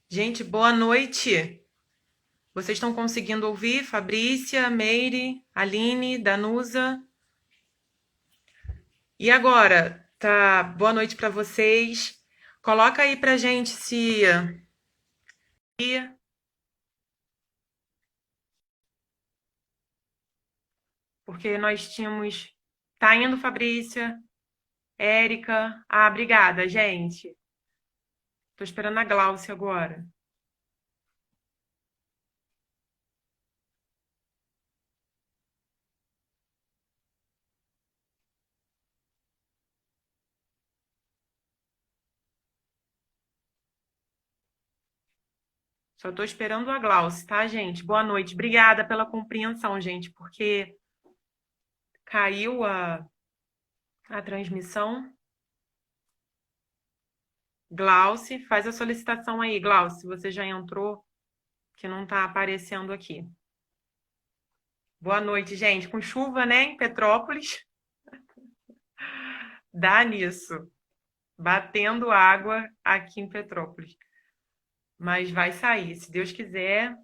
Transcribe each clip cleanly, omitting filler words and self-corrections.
Gente, boa noite. Vocês estão conseguindo ouvir? Fabrícia, Meire, Aline, Danusa. E agora? Tá, boa noite para vocês. Coloca aí pra gente se porque nós tínhamos tá indo Fabrícia, Érica. Ah, obrigada, gente. Tô esperando a Glaucia agora. Só tô esperando a Glaucia, tá, gente? Boa noite. Obrigada pela compreensão, gente, porque caiu a transmissão. Glauce, faz a solicitação aí, Glauce, se você já entrou, que não está aparecendo aqui. Boa noite, gente. Com chuva, né, em Petrópolis, dá nisso. Batendo água aqui em Petrópolis. Mas vai sair, se Deus quiser.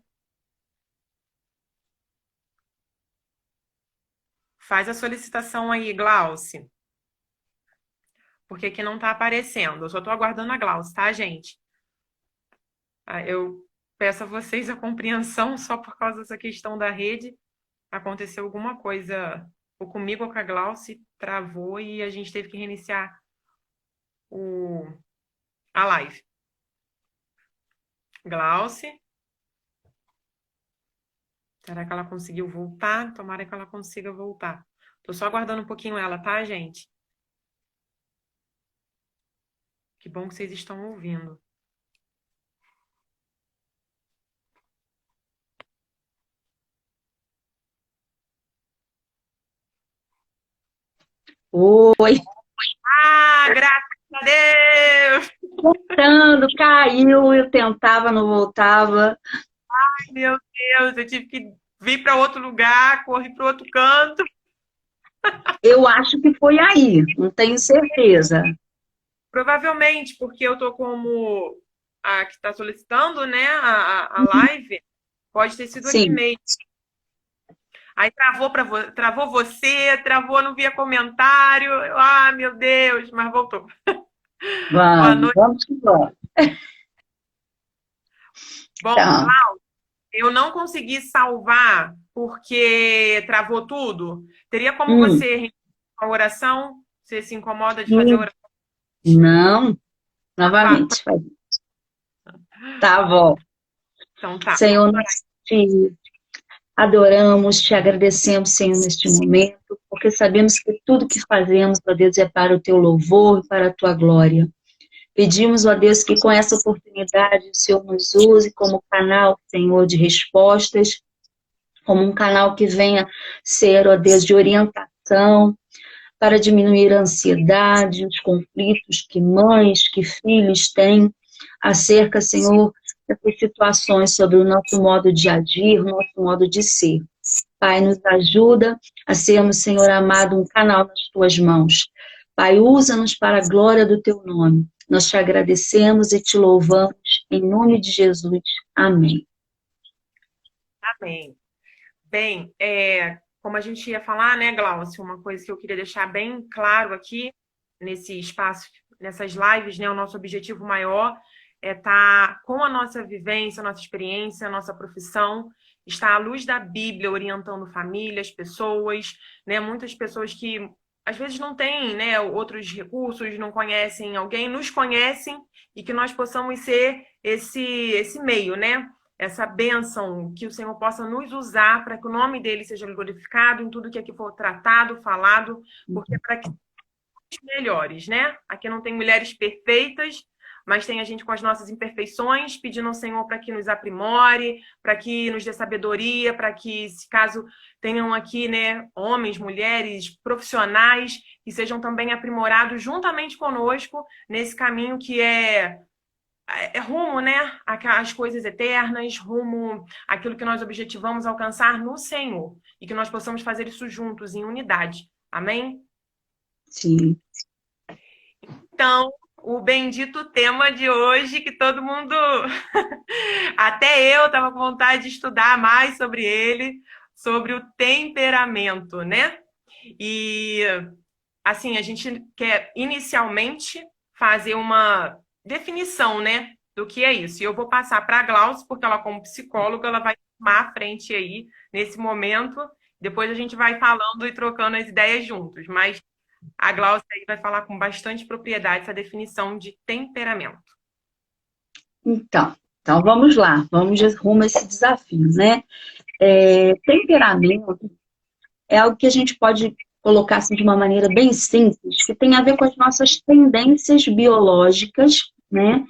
Faz a solicitação aí, Glauce, porque aqui não está aparecendo. Eu só estou aguardando a Glauce, tá, gente? Eu peço a vocês a compreensão só por causa dessa questão da rede. Aconteceu alguma coisa ou comigo ou com a Glauce, travou e a gente teve que reiniciar o, a live. Glauce, será que ela conseguiu voltar? Tomara que ela consiga voltar. Tô só aguardando um pouquinho ela, tá, gente? Que bom que vocês estão ouvindo. Oi, Ah, graças a Deus! voltando, caiu, eu tentava, não voltava. Meu Deus, eu tive que vir para outro lugar, correr para outro canto. Eu acho que foi aí, não tenho certeza. Provavelmente, porque eu tô como a que está solicitando, né, a live, pode ter sido aqui Sim, mesmo. Aí travou você, travou, não via comentário. Ah, meu Deus, mas voltou. Boa vamos, noite. vamos que vamos. Bom, Então, eu não consegui salvar porque travou tudo. Teria como hum, você repetir a oração? Você se incomoda de fazer a hum, oração? não, Ah, novamente. Tá bom. então tá. Senhor, nós te adoramos, te agradecemos, Senhor, neste momento, porque sabemos que tudo que fazemos, ó Deus, é para o teu louvor e para a tua glória. Pedimos, ó Deus, que com essa oportunidade o Senhor nos use como canal, Senhor, de respostas, como um canal que venha ser, ó Deus, de orientação para diminuir a ansiedade, os conflitos que mães, que filhos têm acerca, Senhor, dessas situações sobre o nosso modo de agir, o nosso modo de ser. Pai, nos ajuda a sermos, Senhor amado, um canal nas tuas mãos. Pai, usa-nos para a glória do teu nome. Nós te agradecemos e te louvamos em nome de Jesus. Amém. Amém. Bem, como a gente ia falar, né, Glaucio, uma coisa que eu queria deixar bem claro aqui nesse espaço, nessas lives, né, o nosso objetivo maior é estar com a nossa vivência, a nossa experiência, a nossa profissão, estar à luz da Bíblia, orientando famílias, pessoas, né, muitas pessoas que às vezes não têm, né, outros recursos, não conhecem alguém, nos conhecem e que nós possamos ser esse meio, né? Essa bênção, que o Senhor possa nos usar para que o nome dele seja glorificado em tudo que aqui for tratado, falado, porque é para que sejamos melhores, né? Aqui não tem mulheres perfeitas, mas tem a gente com as nossas imperfeições, pedindo ao Senhor para que nos aprimore, para que nos dê sabedoria, para que, se caso tenham aqui, né, homens, mulheres, profissionais, que sejam também aprimorados juntamente conosco nesse caminho que é rumo, né, às coisas eternas, rumo àquilo que nós objetivamos alcançar no Senhor e que nós possamos fazer isso juntos, em unidade. Amém? Sim. Então, o bendito tema de hoje que todo mundo, até eu estava com vontade de estudar mais sobre ele, sobre o temperamento, né? E assim, a gente quer inicialmente fazer uma definição, né, do que é isso. E eu vou passar para a Glaucia, porque ela, como psicóloga, ela vai tomar a frente aí nesse momento. Depois a gente vai falando e trocando as ideias juntos. Mas a Glaucia aí vai falar com bastante propriedade essa definição de temperamento. Então vamos lá, vamos rumo a esse desafio, né? Temperamento é algo que a gente pode colocar assim, de uma maneira bem simples, que tem a ver com as nossas tendências biológicas, né,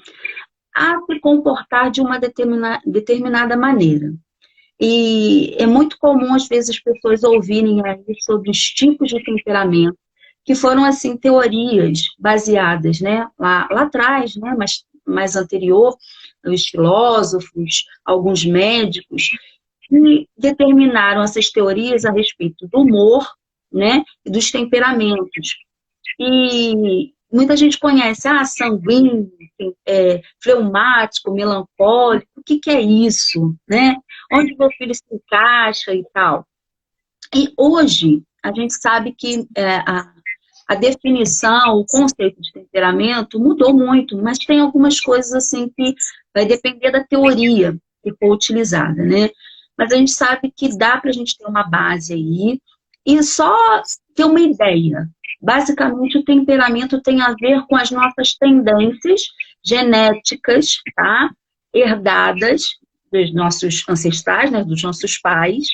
a se comportar de uma determinada maneira. E é muito comum, às vezes, as pessoas ouvirem aí sobre os tipos de temperamento, que foram, assim, teorias baseadas, né, lá atrás, né, mas mais anterior, os filósofos, alguns médicos, que determinaram essas teorias a respeito do humor, né, e dos temperamentos. E muita gente conhece, sanguíneo, fleumático, melancólico, o que é isso, né? Onde meu filho se encaixa e tal. E hoje, a gente sabe que a definição, o conceito de temperamento mudou muito, mas tem algumas coisas assim que vai depender da teoria que for utilizada, né? Mas a gente sabe que dá para a gente ter uma base aí e só ter uma ideia. Basicamente, o temperamento tem a ver com as nossas tendências genéticas, tá? Herdadas dos nossos ancestrais, né? Dos nossos pais,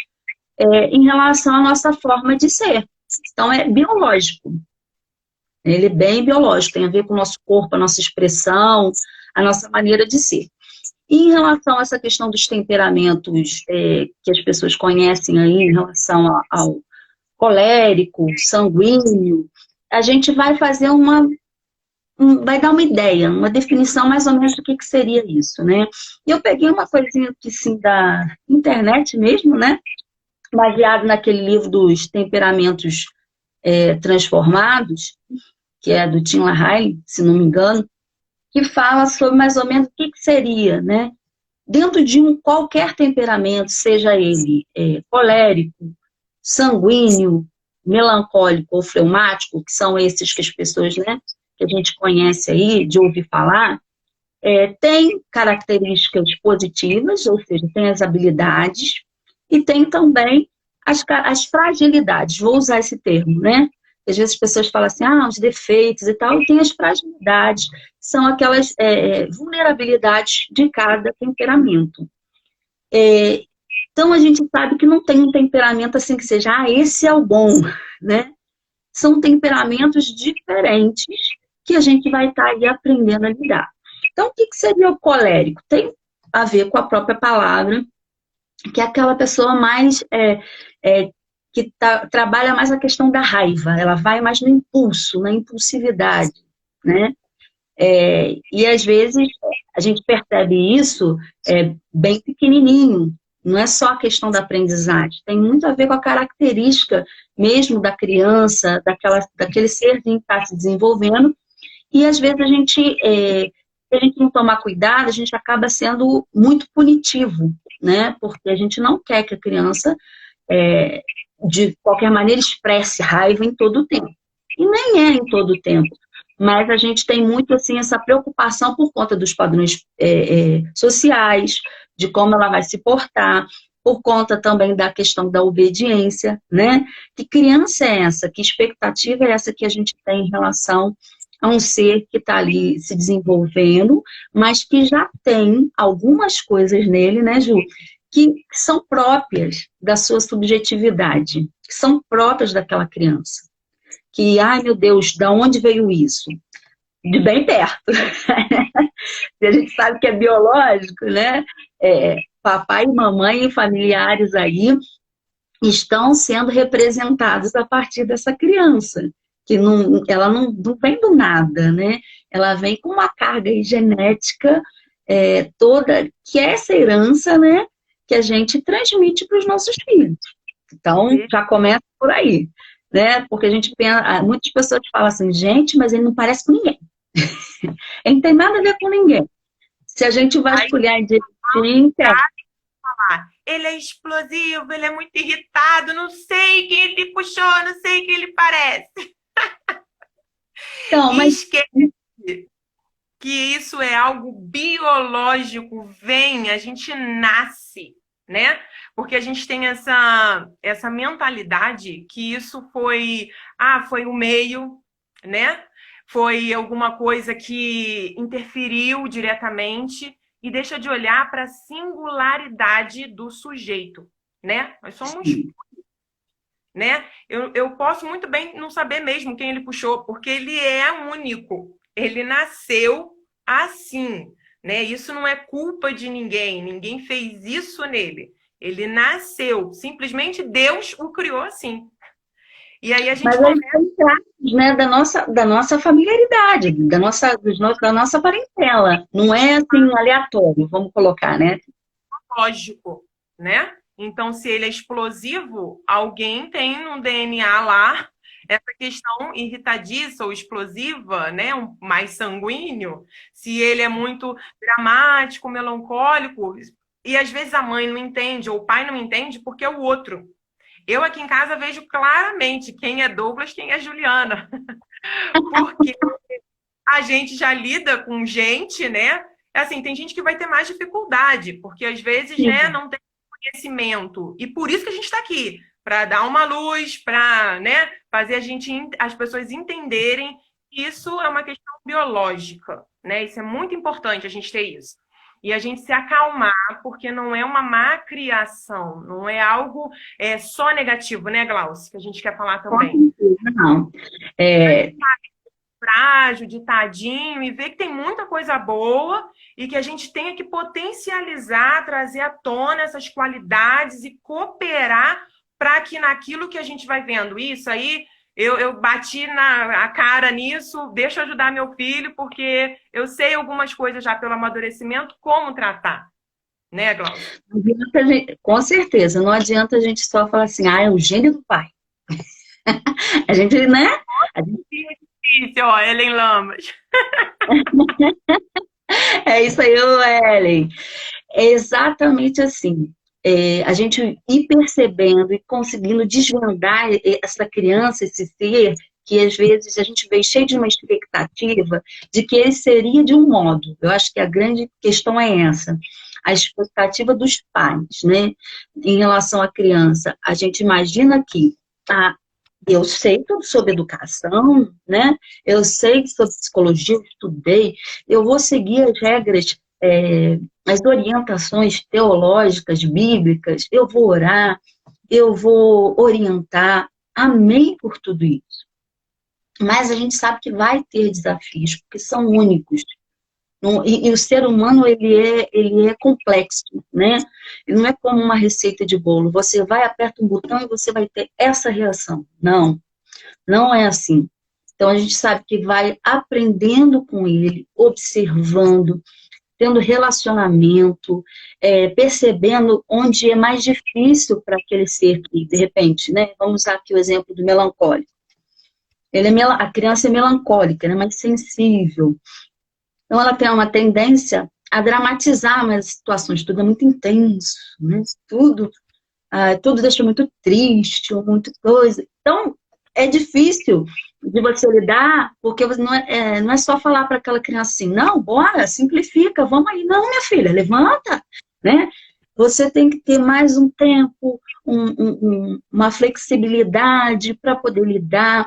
em relação à nossa forma de ser. Então, é biológico. Ele é bem biológico, tem a ver com o nosso corpo, a nossa expressão, a nossa maneira de ser. E em relação a essa questão dos temperamentos que as pessoas conhecem aí, em relação ao colérico, sanguíneo, a gente vai fazer vai dar uma ideia, uma definição mais ou menos do que seria isso, né? E eu peguei uma coisinha aqui, sim, da internet mesmo, né? Baseado naquele livro dos temperamentos transformados, que é do Tim LaHaye, se não me engano, que fala sobre mais ou menos o que seria, né? Dentro de qualquer temperamento, seja ele colérico, sanguíneo, melancólico ou fleumático, que são esses que as pessoas, né, que a gente conhece aí, de ouvir falar, tem características positivas, ou seja, tem as habilidades, e tem também as fragilidades, vou usar esse termo, né? Às vezes as pessoas falam assim, os defeitos e tal, e tem as fragilidades, são aquelas vulnerabilidades de cada temperamento. Então, a gente sabe que não tem um temperamento assim que seja, esse é o bom, né? São temperamentos diferentes que a gente vai estar aí aprendendo a lidar. Então, o que seria o colérico? Tem a ver com a própria palavra, que é aquela pessoa mais que trabalha mais a questão da raiva, ela vai mais no impulso, na impulsividade, né? E às vezes a gente percebe isso bem pequenininho, não é só a questão da aprendizagem, tem muito a ver com a característica mesmo da criança, daquele serzinho que está se desenvolvendo, e às vezes se a gente não tomar cuidado, a gente acaba sendo muito punitivo, né? Porque a gente não quer que a criança, de qualquer maneira, expresse raiva em todo o tempo. E nem é em todo o tempo. Mas a gente tem muito, assim, essa preocupação por conta dos padrões sociais, de como ela vai se portar, por conta também da questão da obediência, né? Que criança é essa? Que expectativa é essa que a gente tem em relação a um ser que está ali se desenvolvendo, mas que já tem algumas coisas nele, né, Ju, que são próprias da sua subjetividade, que são próprias daquela criança. Que, ai meu Deus, da onde veio isso? De bem perto. Se a gente sabe que é biológico, né? Papai, mamãe e familiares aí estão sendo representados a partir dessa criança, que ela não vem do nada, né? Ela vem com uma carga genética toda, que é essa herança, né? Que a gente transmite para os nossos filhos. Então, já começa por aí, né? Porque a gente pensa, muitas pessoas falam assim, gente, mas ele não parece com ninguém. Ele não tem nada a ver com ninguém. Se a gente Aí, vasculhar direitinho, tem. ele é explosivo, ele é muito irritado, não sei quem ele puxou, não sei quem ele parece. Então, E mas esquece que isso é algo biológico, vem, a gente nasce, né? Porque a gente tem essa mentalidade que isso foi o meio, né? Foi alguma coisa que interferiu diretamente e deixa de olhar para a singularidade do sujeito, né? Nós somos, né? Eu posso muito bem não saber mesmo quem ele puxou, porque ele é único. Ele nasceu assim, né? Isso não é culpa de ninguém, ninguém fez isso nele. Ele nasceu, simplesmente Deus o criou assim. E aí a mas gente eles começa. são traços, né, da nossa familiaridade, da nossa parentela. Não é assim aleatório, vamos colocar, né? Lógico, né? Então, se ele é explosivo, alguém tem no DNA lá essa questão irritadiça ou explosiva, né? Mais sanguíneo. Se ele é muito dramático, melancólico, e às vezes a mãe não entende ou o pai não entende porque é o outro. Eu aqui em casa vejo claramente quem é Douglas, quem é Juliana, porque a gente já lida com gente, né? Assim, tem gente que vai ter mais dificuldade, porque às vezes, né, Sim. não tem conhecimento. E por isso que a gente está aqui, para dar uma luz, para, né, fazer as pessoas entenderem que isso é uma questão biológica, né? Isso é muito importante a gente ter isso. E a gente se acalmar, porque não é uma má criação, não é algo só negativo, né, Glaucio? Que a gente quer falar Com também. certeza, não. É, Frágil, de tadinho, e ver que tem muita coisa boa e que a gente tenha que potencializar, trazer à tona essas qualidades e cooperar para que naquilo que a gente vai vendo isso aí, eu bati a cara nisso, deixa eu ajudar meu filho, porque eu sei algumas coisas já pelo amadurecimento, como tratar, né, Glaucio? não adianta com certeza, não adianta a gente só falar assim, é o gênio do pai. A gente, né? A gente, Difícil, ó, Ellen Lamas. é isso aí, Ellen. É exatamente assim. A gente ir percebendo e conseguindo desvendar essa criança, esse ser, que às vezes a gente vê cheio de uma expectativa de que ele seria de um modo. Eu acho que a grande questão é essa. A expectativa dos pais, né? Em relação à criança. A gente imagina que ah, eu sei tudo sobre educação, né? Eu sei sobre psicologia, eu estudei, eu vou seguir as regras, as orientações teológicas, bíblicas, eu vou orar, eu vou orientar. Amém por tudo isso. Mas a gente sabe que vai ter desafios, porque são únicos. E o ser humano, ele é complexo, né? Ele não é como uma receita de bolo. Você vai, aperta um botão e você vai ter essa reação. Não, não é assim. Então, a gente sabe que vai aprendendo com ele, observando, tendo relacionamento, percebendo onde é mais difícil para aquele ser que, de repente, né? Vamos usar aqui o exemplo do melancólico. A criança é melancólica, né? Mais sensível. Então, ela tem uma tendência a dramatizar mais as situações. Tudo é muito intenso, né? Tudo deixa muito triste, ou muito coisa. Então, é difícil de você lidar, porque não é só falar para aquela criança assim, não, bora, simplifica, vamos aí. Não, minha filha, levanta, né? Você tem que ter mais um tempo, uma flexibilidade para poder lidar,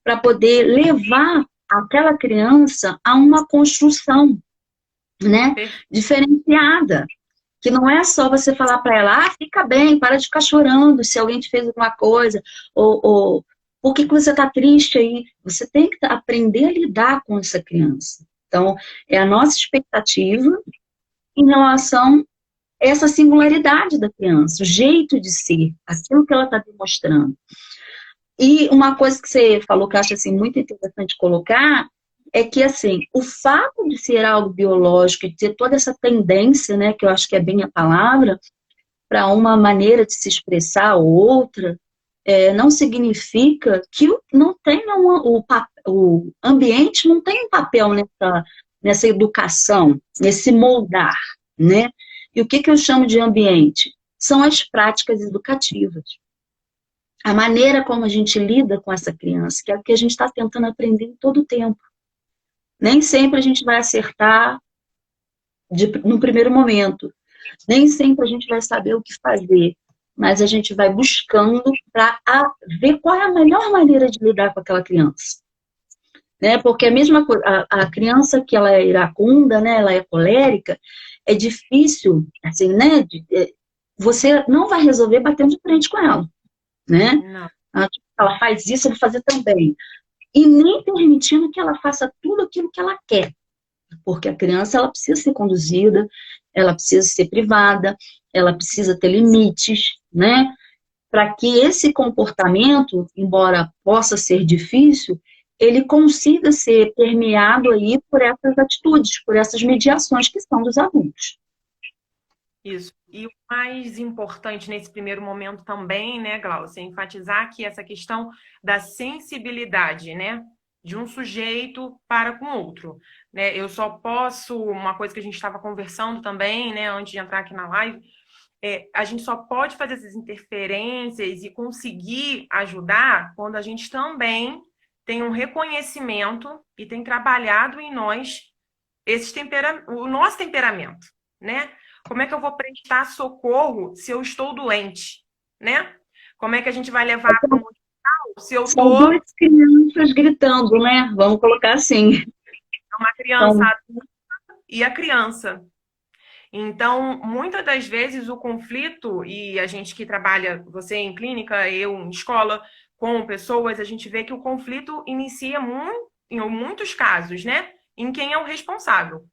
para poder levar aquela criança a uma construção, né, diferenciada. Que não é só você falar para ela, fica bem, para de ficar chorando se alguém te fez alguma coisa, ou por que você está triste aí? Você tem que aprender a lidar com essa criança. Então, é a nossa expectativa em relação a essa singularidade da criança, o jeito de ser, aquilo que ela está demonstrando. E uma coisa que você falou que eu acho assim, muito interessante colocar é que, assim, o fato de ser algo biológico e ter toda essa tendência, né, que eu acho que é bem a palavra, para uma maneira de se expressar ou outra, não significa que não tenha o ambiente não tem um papel nessa educação, nesse moldar, né? E o que eu chamo de ambiente? São as práticas educativas. A maneira como a gente lida com essa criança, que é o que a gente está tentando aprender em todo o tempo. Nem sempre a gente vai acertar no primeiro momento. Nem sempre a gente vai saber o que fazer, mas a gente vai buscando para ver qual é a melhor maneira de lidar com aquela criança. Né? Porque a mesma coisa, a criança que ela é iracunda, né, ela é colérica, é difícil, assim, né, você não vai resolver batendo de frente com ela, né? Não. Ela faz isso, eu vou fazer também. E nem permitindo que ela faça tudo aquilo que ela quer. Porque a criança, ela precisa ser conduzida, ela precisa ser privada, ela precisa ter limites, né? Para que esse comportamento, embora possa ser difícil, ele consiga ser permeado aí por essas atitudes, por essas mediações que são dos adultos. Isso. E o mais importante nesse primeiro momento também, né, Glaucia, é enfatizar aqui essa questão da sensibilidade, né, de um sujeito para com outro. Né? Eu só posso, uma coisa que a gente estava conversando também, né, antes de entrar aqui na live, a gente só pode fazer essas interferências e conseguir ajudar quando a gente também tem um reconhecimento e tem trabalhado em nós o nosso temperamento, né? Como é que eu vou prestar socorro se eu estou doente, né? Como é que a gente vai levar para um hospital se eu São duas crianças gritando, né? Vamos colocar assim. Uma criança adulta e a criança. Então, muitas das vezes o conflito, e a gente que trabalha, você em clínica, eu em escola, com pessoas, a gente vê que o conflito inicia em muitos casos, né? Em quem é o responsável.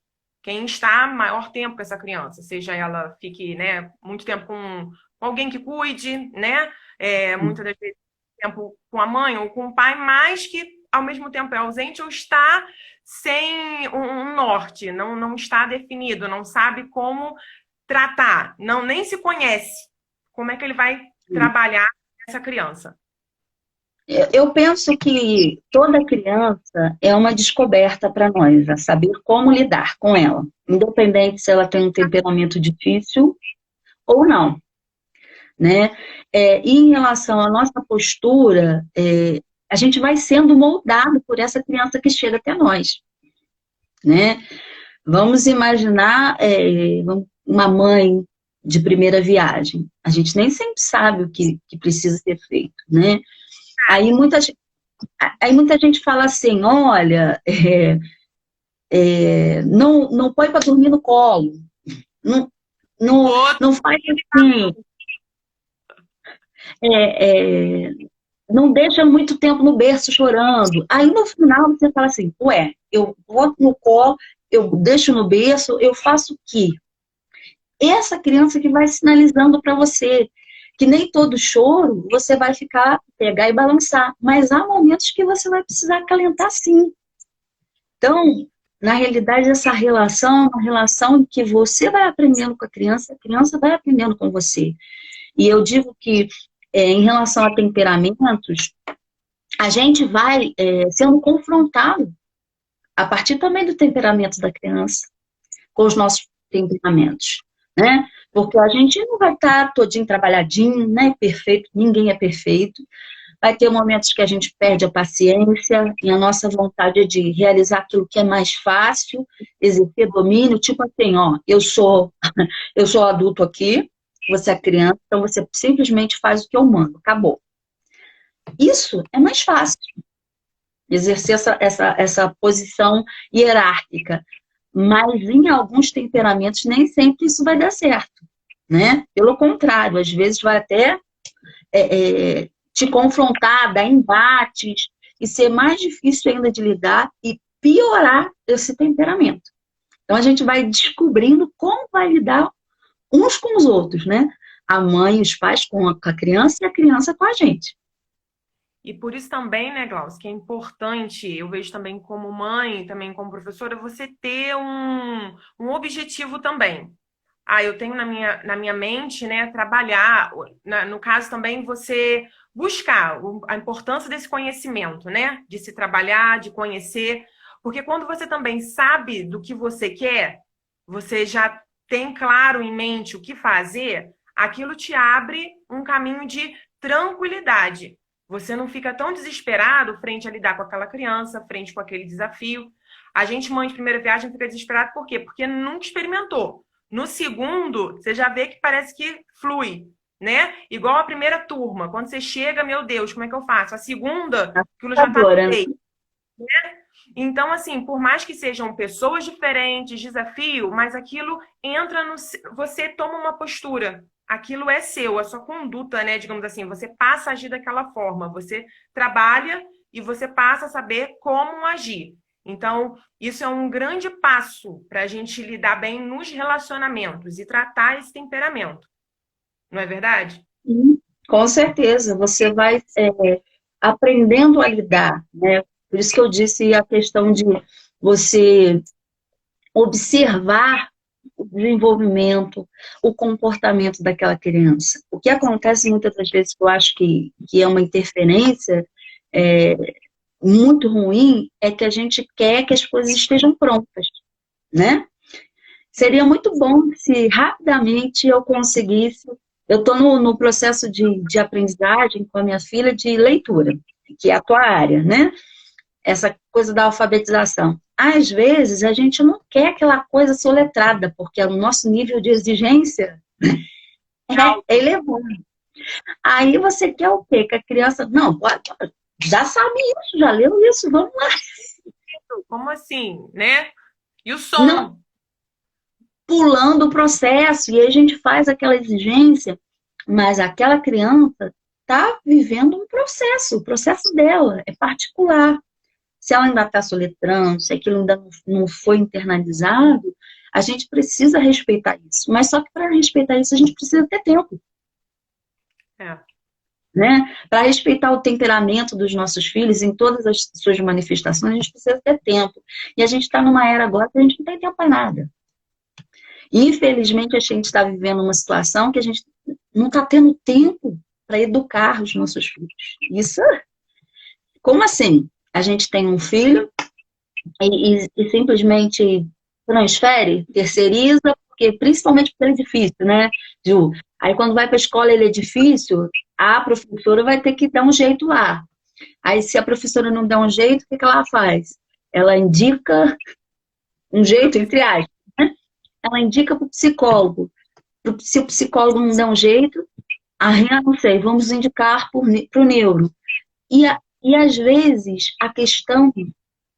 Quem está maior tempo com essa criança, seja ela fique, né, muito tempo com alguém que cuide, né? Muitas das vezes tempo com a mãe ou com o pai, mas que ao mesmo tempo é ausente ou está sem um norte, não está definido, não sabe como tratar, nem se conhece. Como é que ele vai trabalhar essa criança? Eu penso que toda criança é uma descoberta para nós, a saber como lidar com ela, independente se ela tem um temperamento difícil ou não, né? E em relação à nossa postura, a gente vai sendo moldado por essa criança que chega até nós, né? Vamos imaginar uma mãe de primeira viagem. A gente nem sempre sabe o que precisa ser feito, né? Aí muita gente fala assim, olha, não põe para dormir no colo, não, não faz assim, não deixa muito tempo no berço chorando. Aí no final você fala assim, ué, eu boto no colo, eu deixo no berço, eu faço o quê? Essa criança que vai sinalizando para você que nem todo choro você vai pegar e balançar, mas há momentos que você vai precisar acalentar sim. Então, na realidade, essa relação é uma relação que você vai aprendendo com a criança vai aprendendo com você. E eu digo que, em relação a temperamentos, a gente vai sendo confrontado a partir também do temperamento da criança, com os nossos temperamentos, né? Porque a gente não vai estar todinho trabalhadinho, né? Perfeito, ninguém é perfeito. Vai ter momentos que a gente perde a paciência e a nossa vontade é de realizar aquilo que é mais fácil, exercer domínio, tipo assim, ó, eu sou adulto aqui, você é criança, então você simplesmente faz o que eu mando, acabou. Isso é mais fácil, exercer essa posição hierárquica, mas em alguns temperamentos nem sempre isso vai dar certo, né? Pelo contrário, às vezes vai até te confrontar, dar embates, e ser mais difícil ainda de lidar e piorar esse temperamento. Então a gente vai descobrindo como vai lidar uns com os outros, né? A mãe e os pais com a criança e a criança com a gente. E por isso também, né, Glaucia, que é importante, eu vejo também como mãe, também como professora, você ter um objetivo também. Eu tenho na minha mente, né, trabalhar, no caso também você buscar a importância desse conhecimento, né? De se trabalhar, de conhecer. Porque quando você também sabe do que você quer, você já tem claro em mente o que fazer, aquilo te abre um caminho de tranquilidade. Você não fica tão desesperado frente a lidar com aquela criança, frente com aquele desafio. A gente, mãe de primeira viagem, fica desesperado por quê? Porque nunca experimentou. No segundo, você já vê que parece que flui, né? Igual a primeira turma. Quando você chega, meu Deus, como é que eu faço? A segunda, aquilo já tá Assustadora, né? feito. Então, assim, por mais que sejam pessoas diferentes, desafio, mas aquilo entra no. Você toma uma postura. Aquilo é seu, a sua conduta, né? Digamos assim, você passa a agir daquela forma. Você trabalha e você passa a saber como agir. Então, isso é um grande passo para a gente lidar bem nos relacionamentos e tratar esse temperamento. Não é verdade? Sim, com certeza, você vai aprendendo a lidar, né? Por isso que eu disse a questão de você observar o desenvolvimento, o comportamento daquela criança. O que acontece muitas das vezes, que eu acho que é uma interferência é, muito ruim, é que a gente quer que as coisas estejam prontas, né? Seria muito bom se rapidamente eu conseguisse. Eu estou no processo de aprendizagem com a minha filha de leitura, que é a tua área, né? Essa coisa da alfabetização. Às vezes, a gente não quer aquela coisa soletrada, porque o nosso nível de exigência é elevado. Aí você quer o quê? Que a criança, não, já sabe isso, já leu isso, vamos lá. Como assim, né? E o Não, som? pulando o processo, e aí a gente faz aquela exigência, mas aquela criança está vivendo um processo, o processo dela é particular. Se ela ainda está soletrando, se aquilo ainda não foi internalizado, a gente precisa respeitar isso. Mas só que para respeitar isso, a gente precisa ter tempo, É. né? Para respeitar o temperamento dos nossos filhos em todas as suas manifestações, a gente precisa ter tempo. E a gente está numa era agora que a gente não tem tempo para nada. Infelizmente, a gente está vivendo uma situação que a gente não está tendo tempo para educar os nossos filhos. Isso, como assim? A gente tem um filho e simplesmente transfere, terceiriza, porque, principalmente porque ele é difícil, né, Ju? Aí quando vai para a escola ele é difícil, a professora vai ter que dar um jeito lá. Aí se a professora não der um jeito, o que ela faz? Ela indica um jeito, entre aspas, né? Ela indica para o psicólogo. Se o psicólogo não der um jeito, não sei, vamos indicar para o neuro. E às vezes a questão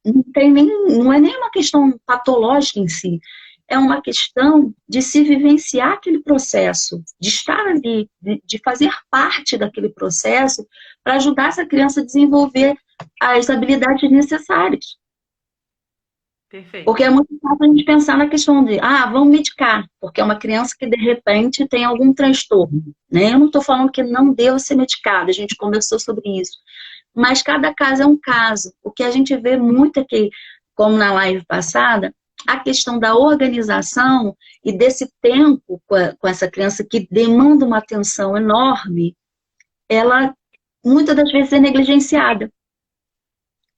não é nem uma questão patológica em si, é uma questão de se vivenciar aquele processo, de estar ali, de fazer parte daquele processo para ajudar essa criança a desenvolver as habilidades necessárias. Perfeito. Porque é muito fácil a gente pensar na questão de, vamos medicar, porque é uma criança que de repente tem algum transtorno, né? Eu não estou falando que não deva ser medicada, a gente conversou sobre isso. Mas cada caso é um caso. O que a gente vê muito aqui, como na live passada, a questão da organização e desse tempo com essa criança que demanda uma atenção enorme, ela muitas das vezes é negligenciada.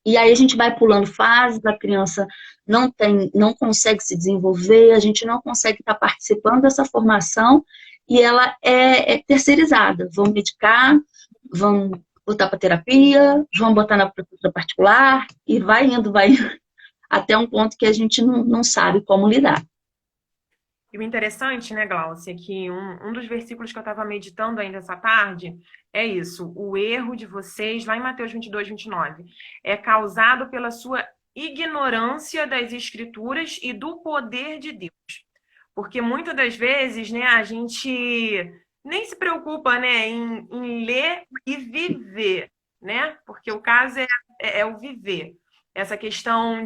E aí a gente vai pulando fases, a criança não consegue se desenvolver, a gente não consegue estar participando dessa formação e ela é terceirizada. Vamos medicar, vamos botar para terapia, vamos botar na professora particular e vai indo, até um ponto que a gente não sabe como lidar. E o interessante, né, Glaucia, que um dos versículos que eu estava meditando ainda essa tarde é isso: o erro de vocês, lá em Mateus 22, 29, é causado pela sua ignorância das Escrituras e do poder de Deus. Porque muitas das vezes, né, a gente nem se preocupa, né, em ler e viver, né? Porque o caso é o viver. Essa questão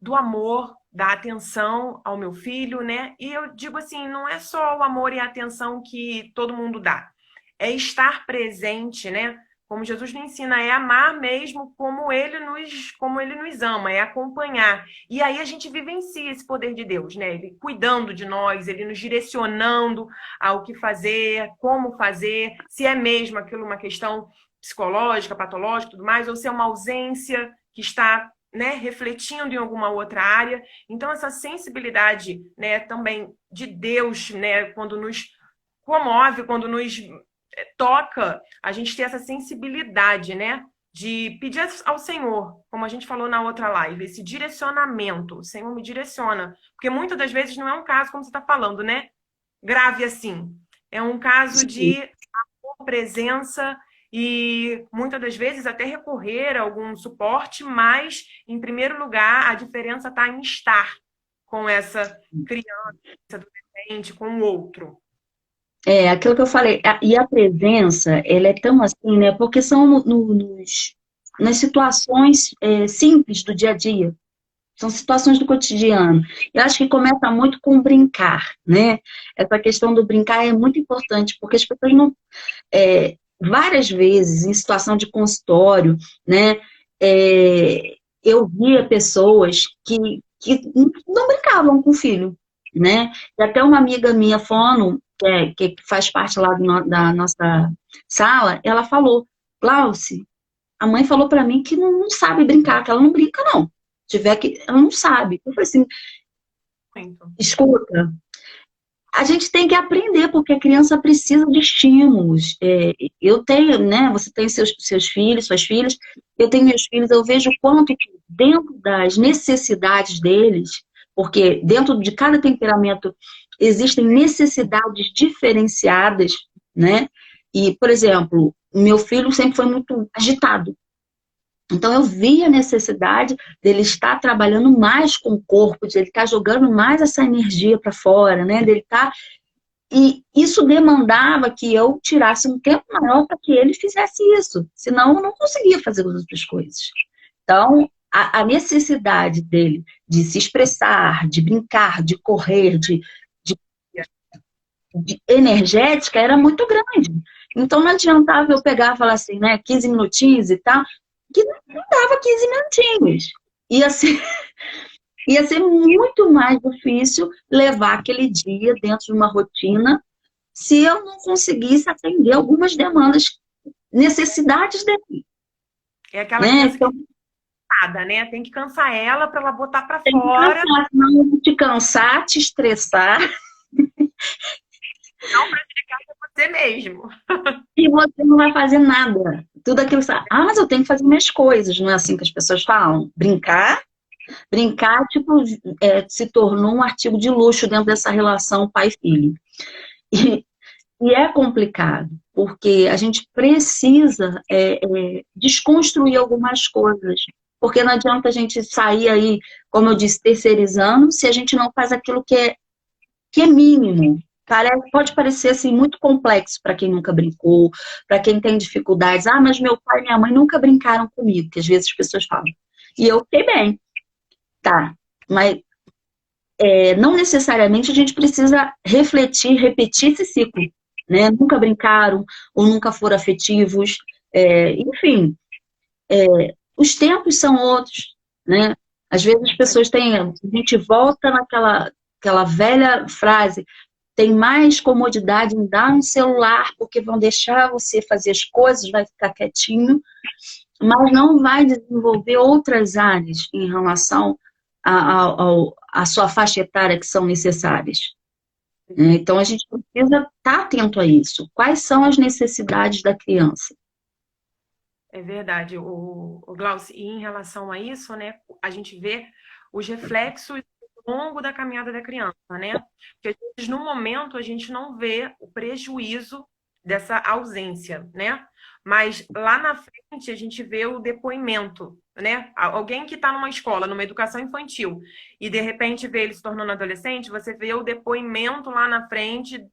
do amor, da atenção ao meu filho, né? E eu digo assim, não é só o amor e a atenção que todo mundo dá. É estar presente, né? como Jesus nos ensina, é amar mesmo como ele nos ama, é acompanhar. E aí a gente vivencia esse poder de Deus, né? Ele cuidando de nós, ele nos direcionando ao que fazer, como fazer, se é mesmo aquilo uma questão psicológica, patológica, tudo mais, ou se é uma ausência que está, né, refletindo em alguma outra área. Então essa sensibilidade, né, também de Deus, né, quando nos comove, quando nos toca, a gente ter essa sensibilidade, né? De pedir ao Senhor, como a gente falou na outra live, esse direcionamento. O Senhor me direciona. Porque muitas das vezes não é um caso, como você está falando, né? Grave assim. É um caso de amor, presença e muitas das vezes até recorrer a algum suporte, mas, em primeiro lugar, a diferença está em estar com essa criança, adolescente, com o outro. É, aquilo que eu falei, e a presença, ela é tão assim, né? Porque são nas situações simples do dia a dia, são situações do cotidiano. Eu acho que começa muito com brincar, né? Essa questão do brincar é muito importante, porque as pessoas não, várias vezes, em situação de consultório, né? Eu via pessoas que não brincavam com o filho, né? E até uma amiga minha, Fono, que faz parte lá da nossa sala, ela falou, Glauce, a mãe falou pra mim que não sabe brincar, que ela não brinca, não. Se tiver que, ela não sabe. Eu falei assim, escuta, a gente tem que aprender, porque a criança precisa de estímulos. Eu tenho, né, você tem seus filhos, suas filhas, eu tenho meus filhos, eu vejo o quanto que dentro das necessidades deles, porque dentro de cada temperamento existem necessidades diferenciadas, né? E, por exemplo, meu filho sempre foi muito agitado. Então, eu vi a necessidade dele estar trabalhando mais com o corpo, de ele estar jogando mais essa energia para fora, né? Dele estar... E isso demandava que eu tirasse um tempo maior para que ele fizesse isso. Senão, eu não conseguia fazer as outras coisas. Então, a necessidade dele de se expressar, de brincar, de correr, de energética era muito grande. Então, não adiantava eu pegar e falar assim, né? 15 minutinhos e tal, que não dava 15 minutinhos. Ia ser muito mais difícil levar aquele dia dentro de uma rotina se eu não conseguisse atender algumas demandas, necessidades dele. É aquela criança que cansada, né? Tem que cansar ela para ela botar para fora. Cansar, não te cansar, te estressar. Não prejudicar você mesmo. E você não vai fazer nada. Tudo aquilo, mas eu tenho que fazer minhas coisas, não é assim que as pessoas falam? Brincar, tipo, se tornou um artigo de luxo dentro dessa relação pai-filho. E é complicado, porque a gente precisa desconstruir algumas coisas. Porque não adianta a gente sair aí, como eu disse, terceirizando, se a gente não faz aquilo que é mínimo. Pode parecer assim, muito complexo para quem nunca brincou, para quem tem dificuldades. Mas meu pai e minha mãe nunca brincaram comigo, que às vezes as pessoas falam. E eu fiquei bem. Tá, mas não necessariamente a gente precisa refletir, repetir esse ciclo. Né? Nunca brincaram, ou nunca foram afetivos. Enfim, os tempos são outros. Né? Às vezes as pessoas têm... A gente volta naquela velha frase... Tem mais comodidade em dar um celular, porque vão deixar você fazer as coisas, vai ficar quietinho, mas não vai desenvolver outras áreas em relação à sua faixa etária que são necessárias. Então, a gente precisa estar atento a isso. Quais são as necessidades da criança? É verdade, o Glauci, e em relação a isso, né, a gente vê os reflexos ao longo da caminhada da criança, né? Porque às vezes, no momento, a gente não vê o prejuízo dessa ausência, né? Mas lá na frente a gente vê o depoimento, né? Alguém que está numa escola, numa educação infantil, e de repente vê ele se tornando adolescente, você vê o depoimento lá na frente,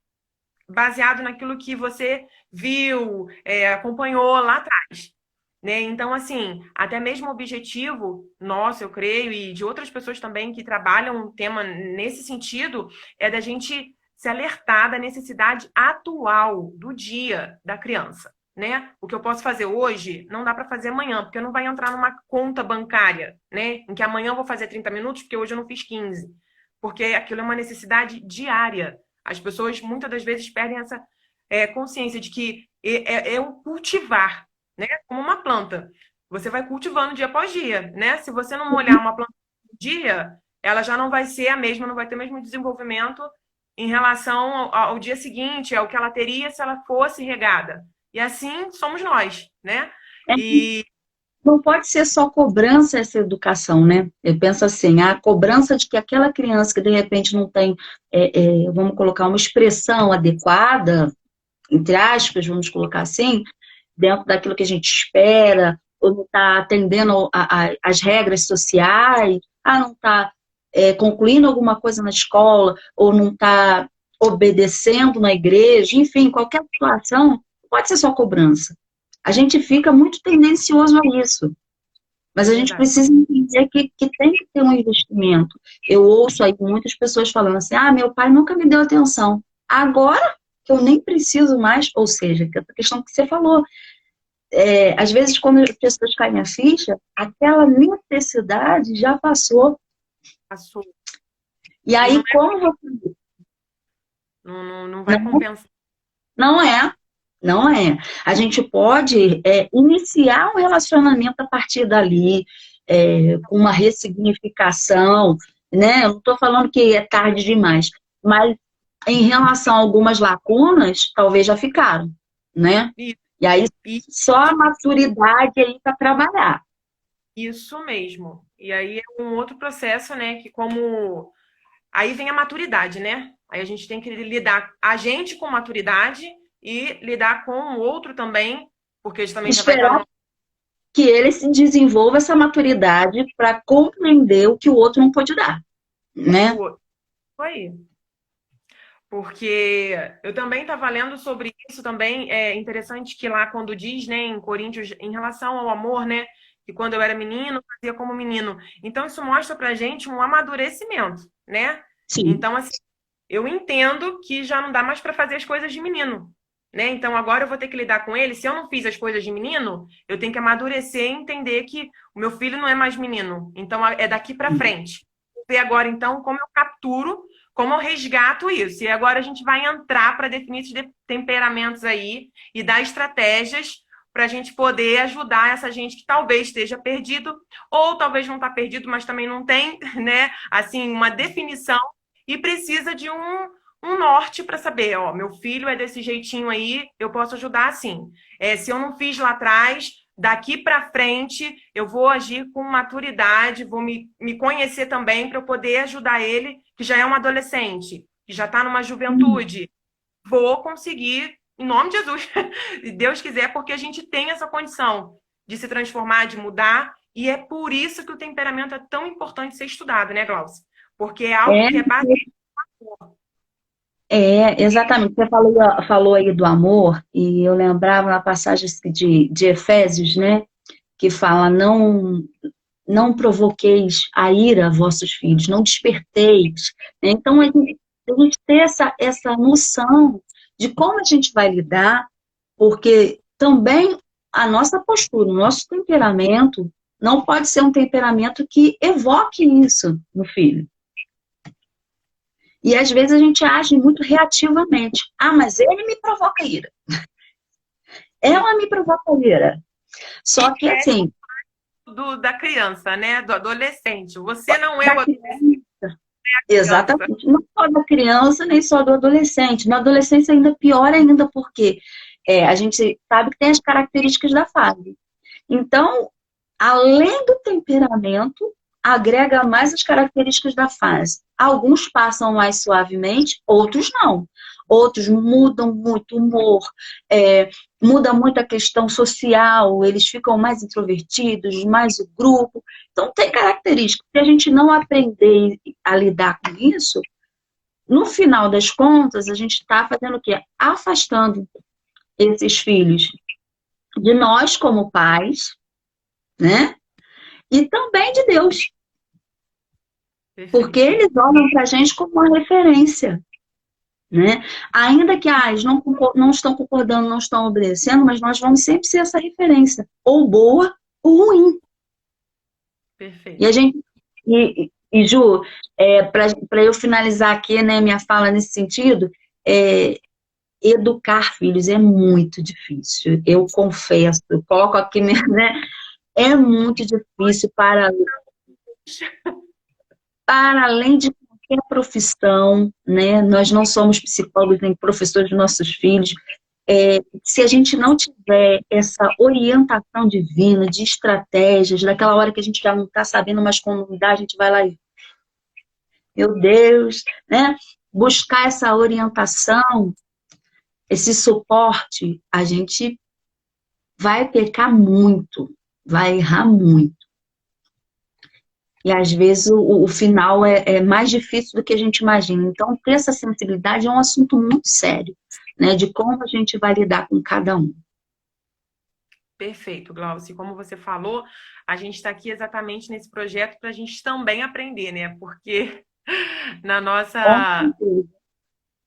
baseado naquilo que você viu, acompanhou lá atrás. Né? Então, assim, até mesmo o objetivo nosso, eu creio, e de outras pessoas também que trabalham um tema nesse sentido, é da gente se alertar da necessidade atual do dia da criança. né? O que eu posso fazer hoje não dá para fazer amanhã, porque não vai entrar numa conta bancária, né? Em que amanhã eu vou fazer 30 minutos, porque hoje eu não fiz 15. Porque aquilo é uma necessidade diária. As pessoas muitas das vezes perdem essa consciência de que é o cultivar, né? Como uma planta. Você vai cultivando dia após dia, né? Se você não molhar uma planta um dia, ela já não vai ser a mesma, não vai ter o mesmo desenvolvimento em relação ao dia seguinte, ao que ela teria se ela fosse regada. E assim somos nós, né? É, E não pode ser só cobrança essa educação, né? Eu penso assim, a cobrança de que aquela criança que de repente não tem, vamos colocar, uma expressão adequada, entre aspas, vamos colocar assim, dentro daquilo que a gente espera, ou não está atendendo às regras sociais, não está concluindo alguma coisa na escola, ou não está obedecendo na igreja, enfim, qualquer situação, não pode ser só cobrança. A gente fica muito tendencioso a isso. Mas a gente verdade. precisa entender que tem que ter um investimento. Eu ouço aí muitas pessoas falando assim, meu pai nunca me deu atenção. Agora que eu nem preciso mais, ou seja, que essa questão que você falou, às vezes quando as pessoas caem a ficha, aquela necessidade já passou. Passou. E E aí, como você... não vai Não, compensar. não é. Não é. A gente pode iniciar um relacionamento a partir dali, com uma ressignificação, né? Eu não estou falando que é tarde demais, mas em relação a algumas lacunas, talvez já ficaram, né? Isso, E aí, só a isso, maturidade aí para trabalhar. isso mesmo. E aí é um outro processo, né? Que como. Aí vem a maturidade, né? Aí a gente tem que lidar a gente com maturidade e lidar com o outro também, porque ele também já vai estar Esperar numa. que ele se desenvolva essa maturidade para compreender o que o outro não pode dar, né? Isso aí. Porque eu também estava lendo sobre isso também. É interessante que lá quando diz, né, em Coríntios, em relação ao amor, né, que quando eu era menino, fazia como menino. Então isso mostra pra gente um amadurecimento, né? Sim. Então assim, eu entendo que já não dá mais para fazer as coisas de menino, né? Então agora eu vou ter que lidar com ele. Se eu não fiz as coisas de menino, eu tenho que amadurecer e entender que o meu filho não é mais menino. Então é daqui para frente. Vou ver agora então como eu capturo, como eu resgato isso. E agora a gente vai entrar para definir esses temperamentos aí e dar estratégias para a gente poder ajudar essa gente que talvez esteja perdido, ou talvez não está perdido, mas também não tem, né? Assim, uma definição e precisa de um norte para saber, ó, meu filho é desse jeitinho aí, eu posso ajudar assim. Se eu não fiz lá atrás, daqui para frente eu vou agir com maturidade, vou me conhecer também para eu poder ajudar ele, que já é um adolescente, que já está numa juventude. Vou conseguir, em nome de Jesus, se Deus quiser, porque a gente tem essa condição de se transformar, de mudar, e é por isso que o temperamento é tão importante ser estudado, né, Glaucia? Porque é algo É, que é base. exatamente. Você falou aí do amor, e eu lembrava na passagem de Efésios, né? Que fala, não provoqueis a ira a vossos filhos, não desperteis. Né? Então, a gente ter essa noção de como a gente vai lidar, porque também a nossa postura, o nosso temperamento, não pode ser um temperamento que evoque isso no filho. E às vezes a gente age muito reativamente. Mas ele me provoca ira. Ela me provoca ira. Só que assim. Da criança, né? Do adolescente. Você não é Da o criança. criança. Exatamente. Não só da criança, nem só do adolescente. Na adolescência ainda pior ainda, porque a gente sabe que tem as características da fase. Então, além do temperamento, agrega mais as características da fase. Alguns passam mais suavemente, outros não. Outros mudam muito o humor, muda muito a questão social, eles ficam mais introvertidos, mais o grupo. Então, tem características. Se a gente não aprender a lidar com isso, no final das contas, a gente está fazendo o quê? Afastando esses filhos de nós como pais, né? E também de Deus. Porque Perfeito. eles olham para a gente como uma referência. né? Ainda que eles não estão concordando, não estão obedecendo, mas nós vamos sempre ser essa referência, ou boa ou ruim. E a Perfeito. gente, Ju, para eu finalizar aqui, né, minha fala nesse sentido, é, educar filhos é muito difícil. Eu confesso, eu coloco aqui, né, é muito difícil para além de qualquer profissão, né? Nós não somos psicólogos nem professores dos nossos filhos. Se a gente não tiver essa orientação divina, de estratégias, daquela hora que a gente já não está sabendo mais como lidar, a gente vai lá e, meu Deus, né? Buscar essa orientação, esse suporte, a gente vai pecar muito, vai errar muito. E às vezes o final é mais difícil do que a gente imagina. Então, ter essa sensibilidade é um assunto muito sério, né? De como a gente vai lidar com cada um. Perfeito, Glaucio. Como você falou, a gente está aqui exatamente nesse projeto para a gente também aprender, né? Porque na Com nossa certeza.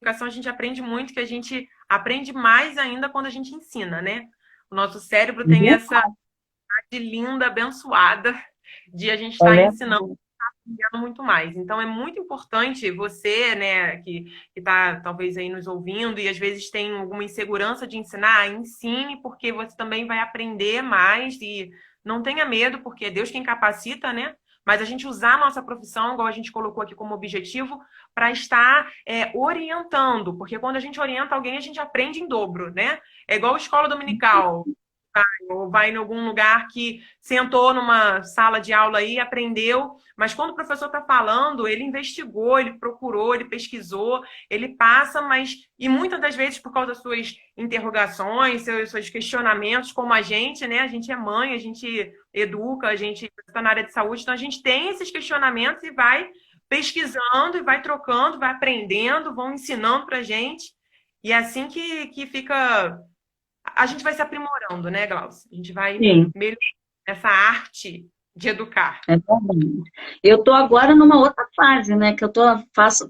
educação a gente aprende muito, que a gente aprende mais ainda quando a gente ensina, né? O nosso cérebro tem essa parte linda, abençoada, de a gente É estar ensinando verdade. muito mais. Então é muito importante você, né, que está talvez aí nos ouvindo e às vezes tem alguma insegurança de ensinar, ensine, porque você também vai aprender mais e não tenha medo, porque é Deus quem capacita, né? Mas a gente usar a nossa profissão, igual a gente colocou aqui como objetivo, para estar orientando, porque quando a gente orienta alguém, a gente aprende em dobro, né? É igual escola dominical ou vai em algum lugar que sentou numa sala de aula aí, aprendeu, mas quando o professor está falando, ele investigou, ele procurou, ele pesquisou, ele passa, mas e muitas das vezes por causa das suas interrogações, seus questionamentos, como a gente, né? A gente é mãe, a gente educa, a gente está na área de saúde, então a gente tem esses questionamentos e vai pesquisando e vai trocando, vai aprendendo, vão ensinando para a gente. E é assim que fica a gente vai se aprimorando, né, Glaucia? A gente vai Sim, melhorando essa arte de educar. é verdade. Eu estou agora numa outra fase, né? Que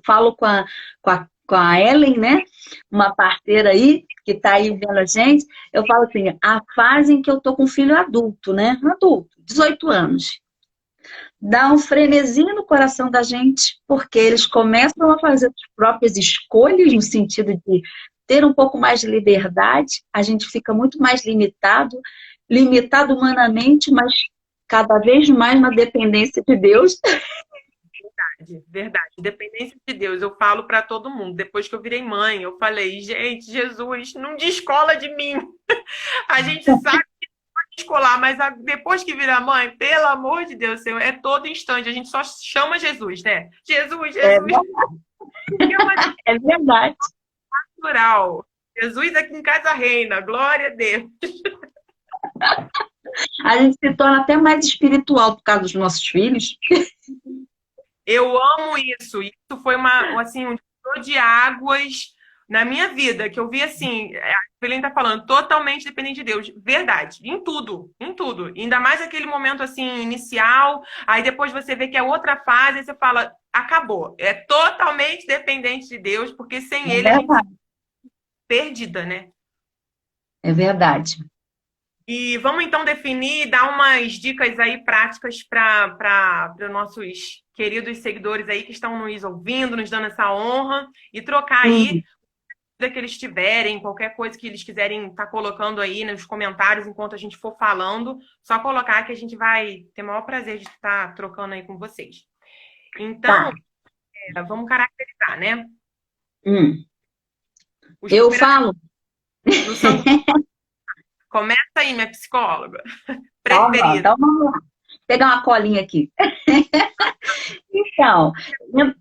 falo com a Ellen, né? Uma parteira aí, que está aí vendo a gente. Eu falo assim, a fase em que eu estou com um filho adulto, né? Adulto, 18 anos. Dá um frenesinho no coração da gente, porque eles começam a fazer as próprias escolhas, no sentido de ter um pouco mais de liberdade, a gente fica muito mais limitado humanamente, mas cada vez mais na dependência de Deus. Verdade, verdade. Dependência de Deus, eu falo para todo mundo. Depois que eu virei mãe, eu falei, gente, Jesus, não descola de mim. A gente sabe que pode descolar, mas depois que vira mãe, pelo amor de Deus, Senhor, é todo instante. A gente só chama Jesus, né? Jesus, É, Jesus. Porque é uma é verdade. natural. Jesus aqui em casa reina, glória a Deus. A gente se torna até mais espiritual por causa dos nossos filhos. Eu amo isso. Isso foi assim, um divisor de águas na minha vida, que eu vi assim, a Belém tá falando, totalmente dependente de Deus. Verdade, em tudo, em tudo. Ainda mais aquele momento assim, inicial, aí depois você vê que é outra fase, aí você fala, acabou. É totalmente dependente de Deus, porque sem É ele a gente se verdade. perdida, né? É verdade. E vamos então definir, dar umas dicas aí práticas para os nossos queridos seguidores aí que estão nos ouvindo, nos dando essa honra, e trocar aí Hum, o que eles tiverem, qualquer coisa que eles quiserem estar colocando aí nos comentários enquanto a gente for falando, só colocar que a gente vai ter o maior prazer de estar trocando aí com vocês. Então, tá. vamos caracterizar, né? Hum. Os Eu primeiros falo. do Santo. Começa aí, minha psicóloga Então, vamos, preferida. então vamos lá. Vou pegar uma colinha aqui. Então,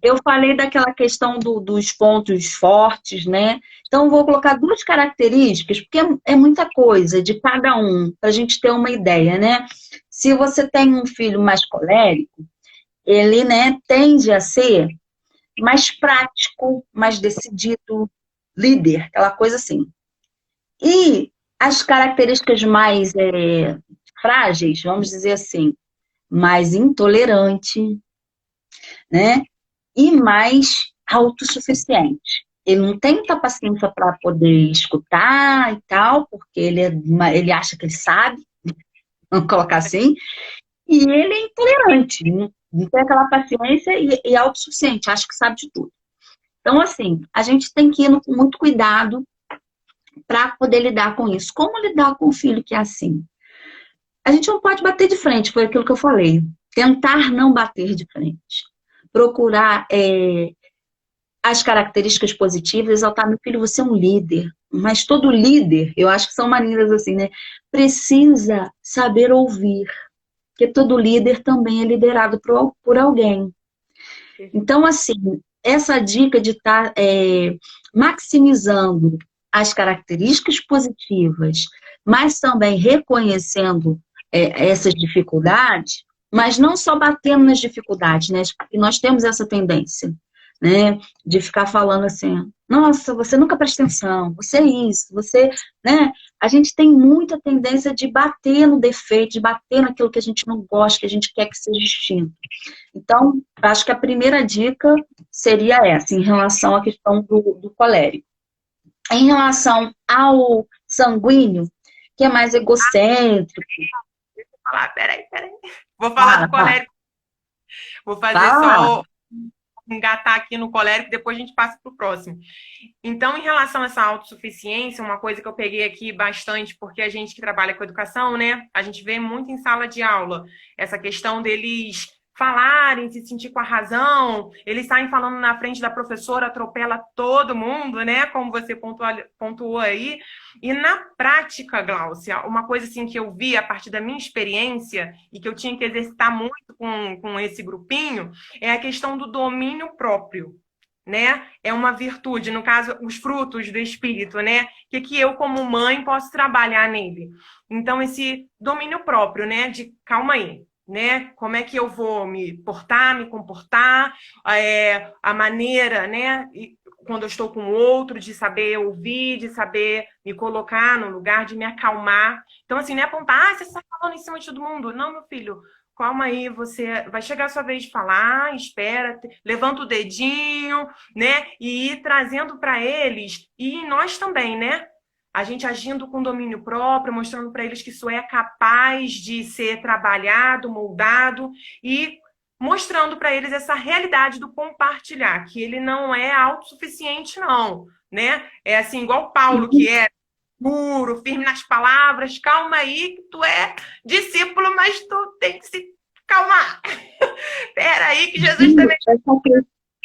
eu falei daquela questão dos pontos fortes, né? Então, eu vou colocar duas características, porque é muita coisa de cada um, para a gente ter uma ideia, né? Se você tem um filho mais colérico, ele, né, tende a ser mais prático, mais decidido, líder, aquela coisa assim. E as características mais frágeis, vamos dizer assim, mais intolerante, né? E mais autossuficiente. ele não tem muita paciência para poder escutar e tal, porque ele acha que ele sabe, vamos colocar assim, e ele é intolerante, não tem aquela paciência e é autossuficiente, acha que sabe de tudo. Então, assim, a gente tem que ir com muito cuidado para poder lidar com isso. Como lidar com o filho que é assim? A gente não pode bater de frente, foi aquilo que eu falei. Tentar não bater de frente. Procurar as características positivas, exaltar, meu filho, você é um líder. Mas todo líder, eu acho que são maneiras assim, né? Precisa saber ouvir. Porque todo líder também é liderado por alguém. Então, assim, essa dica de estar maximizando as características positivas, mas também reconhecendo essas dificuldades, mas não só batendo nas dificuldades, né? E nós temos essa tendência, né? De ficar falando assim, nossa, você nunca presta atenção, você é isso, você, né? A gente tem muita tendência de bater no defeito, de bater naquilo que a gente não gosta, que a gente quer que seja distinto. Então, acho que a primeira dica seria essa, em relação à questão do colérico. Em relação ao sanguíneo, que é mais egocêntrico. Deixa eu falar, peraí. Vou falar do colérico. Vou fazer só engatar aqui no colérico, depois a gente passa para o próximo. Então, em relação a essa autossuficiência, uma coisa que eu peguei aqui bastante, porque a gente que trabalha com educação, né, a gente vê muito em sala de aula essa questão deles falarem, se sentir com a razão, eles saem falando na frente da professora, atropela todo mundo, né, como você pontuou aí. E na prática, Gláucia, uma coisa assim que eu vi a partir da minha experiência e que eu tinha que exercitar muito com esse grupinho, é a questão do domínio próprio, né? É uma virtude, no caso, os frutos do espírito, né? Que eu, como mãe, posso trabalhar nele. Então, esse domínio próprio, né? De calma aí, né? Como é que eu vou me portar, me comportar, a maneira, né? Quando eu estou com o outro, de saber ouvir, de saber me colocar no lugar, de me acalmar. Então, assim, não é apontar, você está falando em cima de todo mundo. Não, meu filho, calma aí, você vai chegar a sua vez de falar, espera, levanta o dedinho, né? E ir trazendo para eles, e nós também, né? A gente agindo com domínio próprio, mostrando para eles que isso é capaz de ser trabalhado, moldado, e mostrando para eles essa realidade do compartilhar, que ele não é autossuficiente, não, né? É assim, igual Paulo, que é puro, firme nas palavras, calma aí, que tu é discípulo, mas tu tem que se calmar. Espera aí que Jesus também...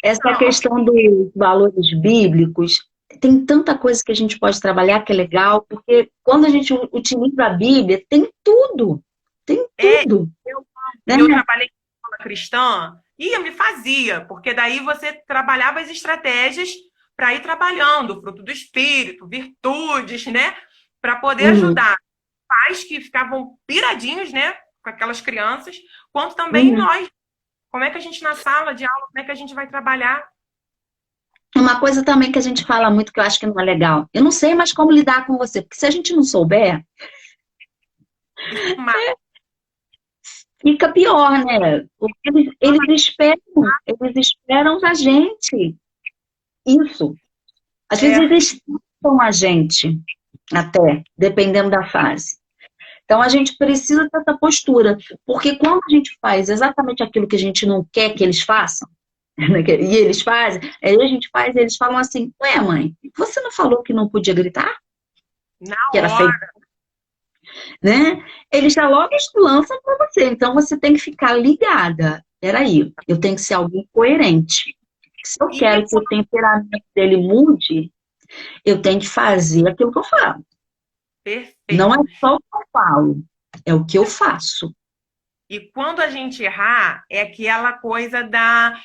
Essa questão dos valores bíblicos, tem tanta coisa que a gente pode trabalhar que é legal, porque quando a gente utiliza a Bíblia, tem tudo. Tem tudo. Eu trabalhei em escola cristã e eu me fazia, porque daí você trabalhava as estratégias para ir trabalhando, fruto do espírito, virtudes, né? Para poder ajudar pais que ficavam piradinhos, né? Com aquelas crianças, quanto também nós. Como é que a gente, na sala de aula, como é que a gente vai trabalhar? Uma coisa também que a gente fala muito, que eu acho que não é legal. Eu não sei mais como lidar com você, porque se a gente não souber, fica pior, né? Porque eles esperam da gente isso. Às vezes eles tentam a gente, até, dependendo da fase. Então, a gente precisa dessa postura, porque quando a gente faz exatamente aquilo que a gente não quer que eles façam, e eles fazem, aí a gente faz, e eles falam assim, ué, mãe, você não falou que não podia gritar? Na que era hora. feito, né? Eles já logo lançam para você, então você tem que ficar ligada. Peraí, eu tenho que ser alguém coerente. Se eu quero que o temperamento dele mude, eu tenho que fazer aquilo que eu falo. Perfeito. Não é só o que eu falo, é o que eu faço. E quando a gente errar, é aquela coisa da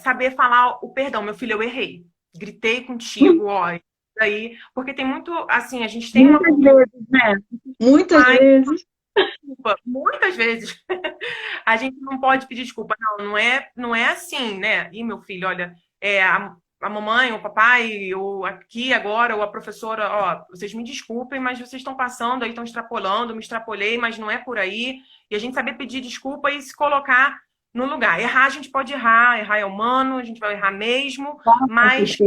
saber falar o perdão. Meu filho, eu errei. Gritei contigo, ó. Aí, porque tem muito, assim, a gente tem muitas vezes, né? Muitas vezes. Desculpa, muitas vezes a gente não pode pedir desculpa. Não é assim, né? E meu filho, olha, a mamãe, o papai, ou aqui agora, ou a professora, ó, vocês me desculpem, mas vocês estão passando aí, estão extrapolando, me extrapolei, mas não é por aí. E a gente saber pedir desculpa e se colocar no lugar. Errar, a gente pode errar é humano, a gente vai errar mesmo, mas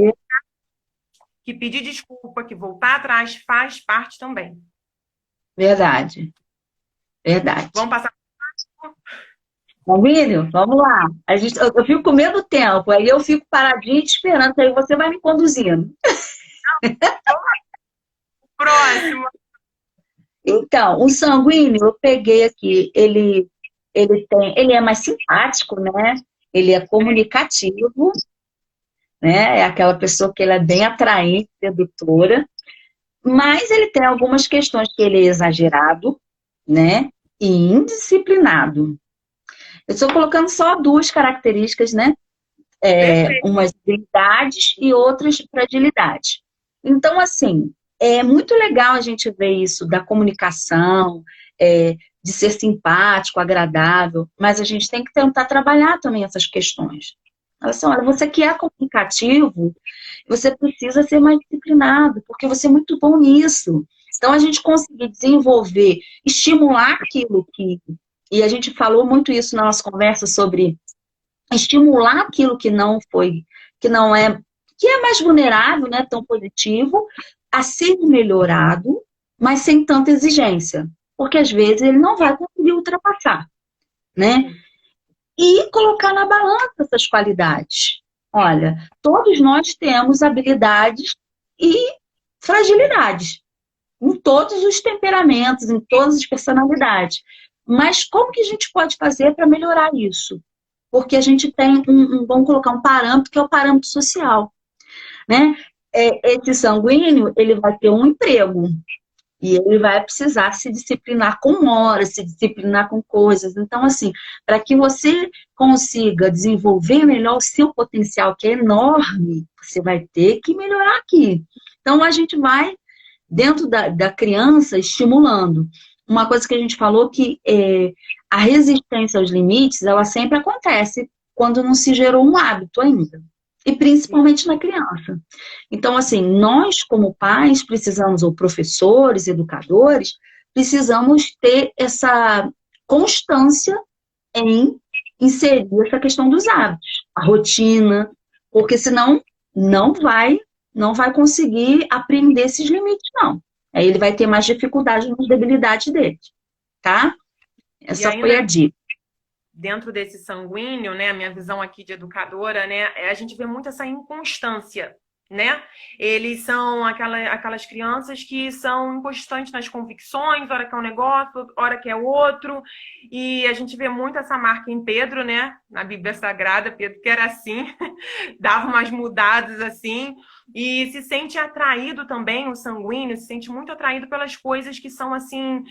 que pedir desculpa, que voltar atrás faz parte também. Verdade, verdade. Vamos passar. Convínio? Vamos lá. Eu fico com medo do tempo, aí eu fico paradinha te esperando, que aí você vai me conduzindo. Próximo. Então, o sanguíneo, eu peguei aqui, ele é mais simpático, né? Ele é comunicativo, né? É aquela pessoa que ele é bem atraente, sedutora, mas ele tem algumas questões que ele é exagerado, né? E indisciplinado. Eu estou colocando só duas características, né? Umas habilidades e outras fragilidades. Então, assim, é muito legal a gente ver isso da comunicação, de ser simpático, agradável, mas a gente tem que tentar trabalhar também essas questões. Assim, olha, você que é comunicativo, você precisa ser mais disciplinado, porque você é muito bom nisso. Então, a gente conseguir desenvolver, estimular aquilo que... E a gente falou muito isso na nossa conversa sobre estimular aquilo que não foi, que é mais vulnerável, né, tão positivo, a ser melhorado, mas sem tanta exigência. Porque às vezes ele não vai conseguir ultrapassar, né? E colocar na balança essas qualidades. Olha, todos nós temos habilidades e fragilidades, em todos os temperamentos, em todas as personalidades. Mas como que a gente pode fazer para melhorar isso? Porque a gente tem vamos colocar um parâmetro, que é o parâmetro social, né? Esse sanguíneo, ele vai ter um emprego, e ele vai precisar se disciplinar com horas, se disciplinar com coisas. Então, assim, para que você consiga desenvolver melhor o seu potencial, que é enorme, você vai ter que melhorar aqui. Então, a gente vai, dentro da criança, estimulando. Uma coisa que a gente falou que a resistência aos limites, ela sempre acontece quando não se gerou um hábito ainda. E principalmente na criança. Então, assim, nós como pais precisamos, ou professores, educadores, precisamos ter essa constância em inserir essa questão dos hábitos, a rotina, porque senão não vai conseguir aprender esses limites, não. Aí ele vai ter mais dificuldade nas debilidades dele, tá? Essa foi a dica. Dentro desse sanguíneo, né, a minha visão aqui de educadora, né, a gente vê muito essa inconstância, né? Eles são aquelas crianças que são inconstantes nas convicções, hora que é um negócio, hora que é outro, e a gente vê muito essa marca em Pedro, né? Na Bíblia Sagrada, Pedro que era assim, dava umas mudadas assim, e se sente atraído também, o sanguíneo, se sente muito atraído pelas coisas que são, assim,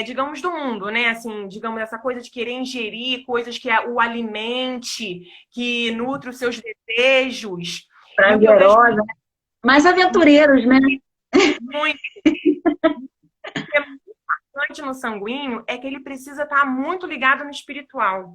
digamos, do mundo, né? Assim, digamos, essa coisa de querer ingerir coisas que o alimente, que nutre os seus desejos. Prazerosa. Mais aventureiros, né? Muito. O que é muito importante no sanguíneo é que ele precisa estar muito ligado no espiritual.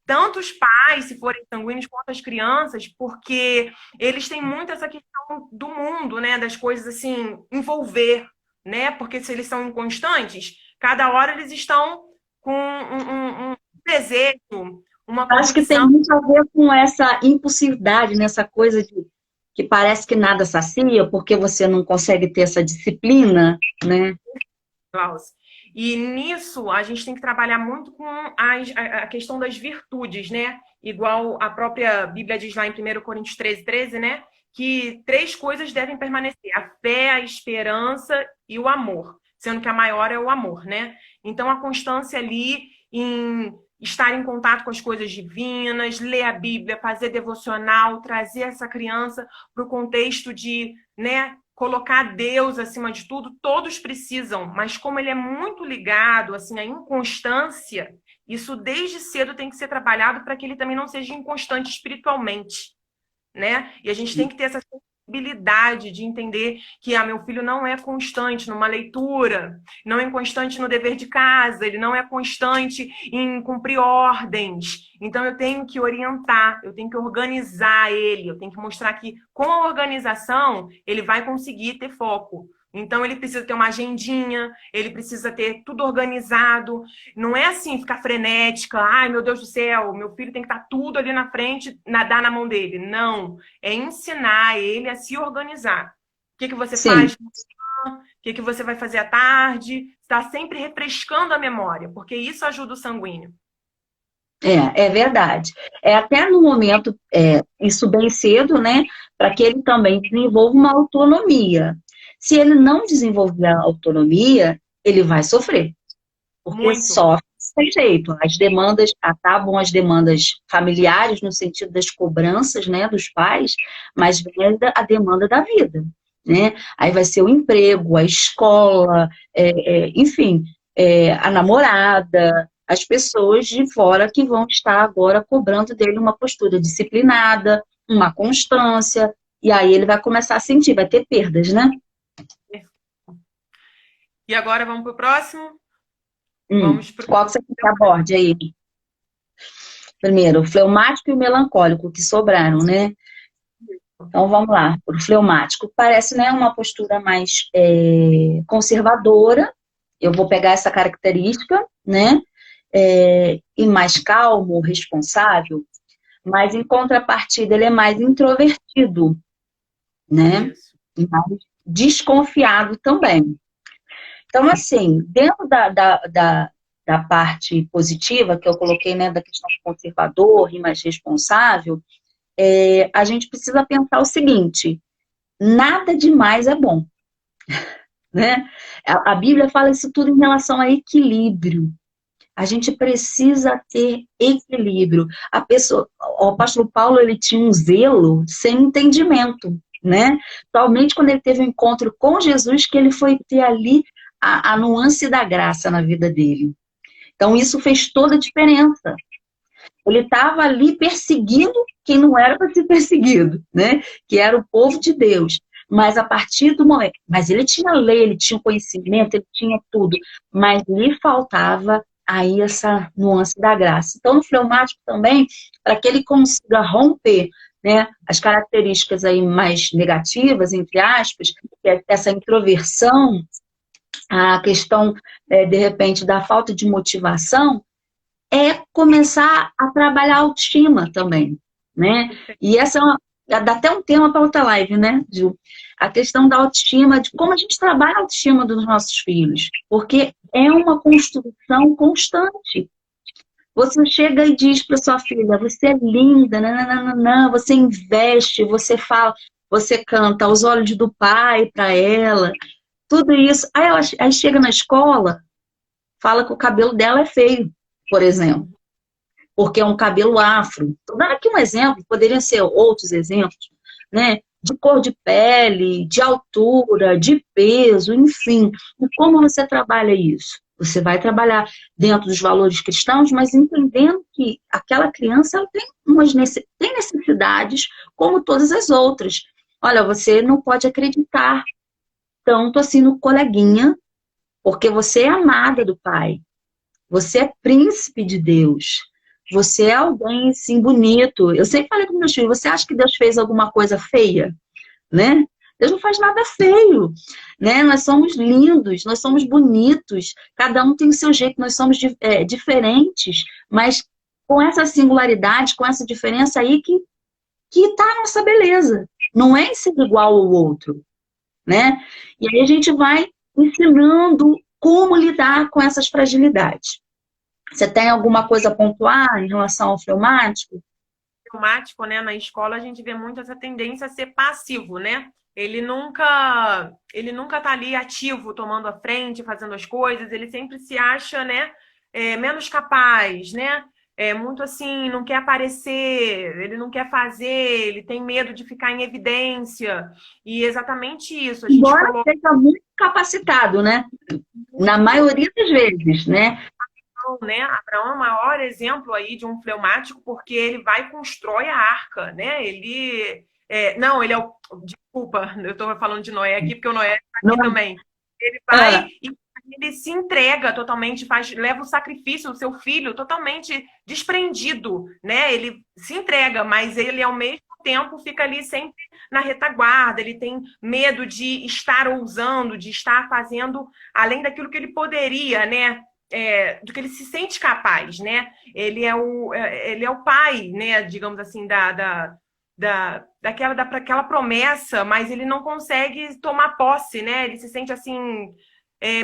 Tanto os pais, se forem sanguíneos, quanto as crianças, porque eles têm muito essa questão do mundo, né? Das coisas, assim, envolver, né? Porque se eles são inconstantes, cada hora eles estão com um desejo, uma convicção. Acho que tem muito a ver com essa impulsividade, nessa coisa de que parece que nada sacia, porque você não consegue ter essa disciplina, né? Klaus. E nisso a gente tem que trabalhar muito com a questão das virtudes, né? Igual a própria Bíblia diz lá em 1 Coríntios 13, né? Que 3 coisas devem permanecer: a fé, a esperança e o amor. Sendo que a maior é o amor, né? Então a constância ali em estar em contato com as coisas divinas, ler a Bíblia, fazer devocional, trazer essa criança para o contexto de, né, colocar Deus acima de tudo, todos precisam, mas como ele é muito ligado assim, à inconstância, isso desde cedo tem que ser trabalhado para que ele também não seja inconstante espiritualmente, né? E a gente tem que ter essa sensibilidade de entender que meu filho não é constante numa leitura, não é constante no dever de casa, ele não é constante em cumprir ordens. Então eu tenho que orientar, eu tenho que organizar ele, eu tenho que mostrar que com a organização ele vai conseguir ter foco. Então ele precisa ter uma agendinha, ele precisa ter tudo organizado. Não é assim, ficar frenética, ai meu Deus do céu, meu filho tem que estar tudo ali na frente, nadar na mão dele. Não, é ensinar ele a se organizar. que você Sim. faz, o que você vai fazer à tarde. Está sempre refrescando a memória, porque isso ajuda o sanguíneo. É verdade. É até no momento, isso bem cedo, né, para que ele também desenvolva uma autonomia. Se ele não desenvolver a autonomia, ele vai sofrer, porque Muito. sofre sem jeito. As demandas, acabam as demandas familiares, no sentido das cobranças, né, dos pais, mas vem a demanda da vida, né? Aí vai ser o emprego, a escola, enfim, a namorada, as pessoas de fora que vão estar agora cobrando dele uma postura disciplinada, uma constância, e aí ele vai começar a sentir, vai ter perdas, né? E agora vamos para o próximo? Vamos para Qual que você quer que aborde aí? Primeiro, o fleumático e o melancólico, que sobraram, né? Então, vamos lá. O fleumático parece, né, uma postura mais conservadora. Eu vou pegar essa característica, né? E mais calmo, responsável. Mas, em contrapartida, ele é mais introvertido, né? isso. E mais desconfiado também. Então, assim, dentro da parte positiva que eu coloquei, né, da questão do conservador e mais responsável, a gente precisa pensar o seguinte: nada demais é bom, né? A Bíblia fala isso tudo em relação a equilíbrio. A gente precisa ter equilíbrio. O apóstolo Paulo, ele tinha um zelo sem entendimento, né? Somente quando ele teve um encontro com Jesus que ele foi ter ali a nuance da graça na vida dele. Então, isso fez toda a diferença. Ele estava ali perseguindo quem não era para ser perseguido, né? Que era o povo de Deus. Mas a partir do momento. Mas ele tinha lei, ele tinha conhecimento, ele tinha tudo. Mas lhe faltava aí essa nuance da graça. Então, no fleumático também, para que ele consiga romper, né, as características aí mais negativas, entre aspas, que é essa introversão, a questão, de repente, da falta de motivação, é começar a trabalhar a autoestima também, né? E essa dá até um tema para outra live, né, Ju? A questão da autoestima, de como a gente trabalha a autoestima dos nossos filhos, porque é uma construção constante. Você chega e diz para sua filha: você é linda, nananana, você investe, você fala, você canta aos olhos do pai para ela, tudo isso. Aí chega na escola, fala que o cabelo dela é feio, por exemplo, porque é um cabelo afro. Estou dando aqui um exemplo, poderiam ser outros exemplos, né? De cor de pele, de altura, de peso, enfim. E como você trabalha isso? Você vai trabalhar dentro dos valores cristãos, mas entendendo que aquela criança ela tem necessidades como todas as outras. Olha, você não pode acreditar tanto assim no coleguinha, porque você é amada do pai. Você é príncipe de Deus. Você é alguém, assim, bonito. Eu sempre falei com meus filhos: você acha que Deus fez alguma coisa feia? Né? Deus não faz nada feio, né? Nós somos lindos, nós somos bonitos. Cada um tem o seu jeito, nós somos diferentes. Mas com essa singularidade, com essa diferença aí que está a nossa beleza. Não é ser igual ao outro, né? E aí a gente vai ensinando como lidar com essas fragilidades. Você tem alguma coisa a pontuar em relação ao fleumático? Fleumático, né? Na escola a gente vê muito essa tendência a ser passivo, né? Ele nunca tá ali ativo, tomando a frente, fazendo as coisas. Ele sempre se acha, né? Menos capaz, né? É muito assim, não quer aparecer, ele não quer fazer, ele tem medo de ficar em evidência. E exatamente isso, a gente Embora coloca, seja muito capacitado, né? Na maioria das vezes, né? né? Abraão é o maior exemplo aí de um fleumático, porque ele vai e constrói a arca, né? Não, ele é o. Desculpa, eu estou falando de Noé aqui, porque o Noé está Não, aqui também. Ele vai e ele se entrega totalmente, leva o sacrifício do seu filho totalmente desprendido, né? Ele se entrega, mas ele ao mesmo tempo fica ali sempre na retaguarda, ele tem medo de estar ousando, de estar fazendo além daquilo que ele poderia, né? Do que ele se sente capaz, né? Ele é o pai, né? Digamos assim, daquela promessa, mas ele não consegue tomar posse, né? Ele se sente assim,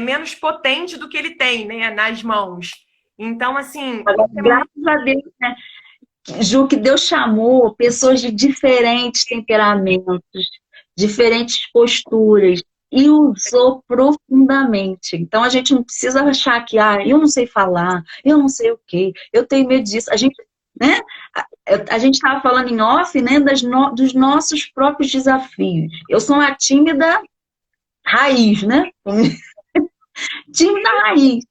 menos potente do que ele tem, né, nas mãos. Então, assim, Agora, graças a Deus, né, Ju, que Deus chamou pessoas de diferentes temperamentos, diferentes posturas, e usou profundamente. Então, a gente não precisa achar que, eu não sei falar, eu não sei o quê, eu tenho medo disso. A gente, né? A gente estava falando em off, né, dos nossos próprios desafios. Eu sou uma tímida raiz, né? Tímida raiz.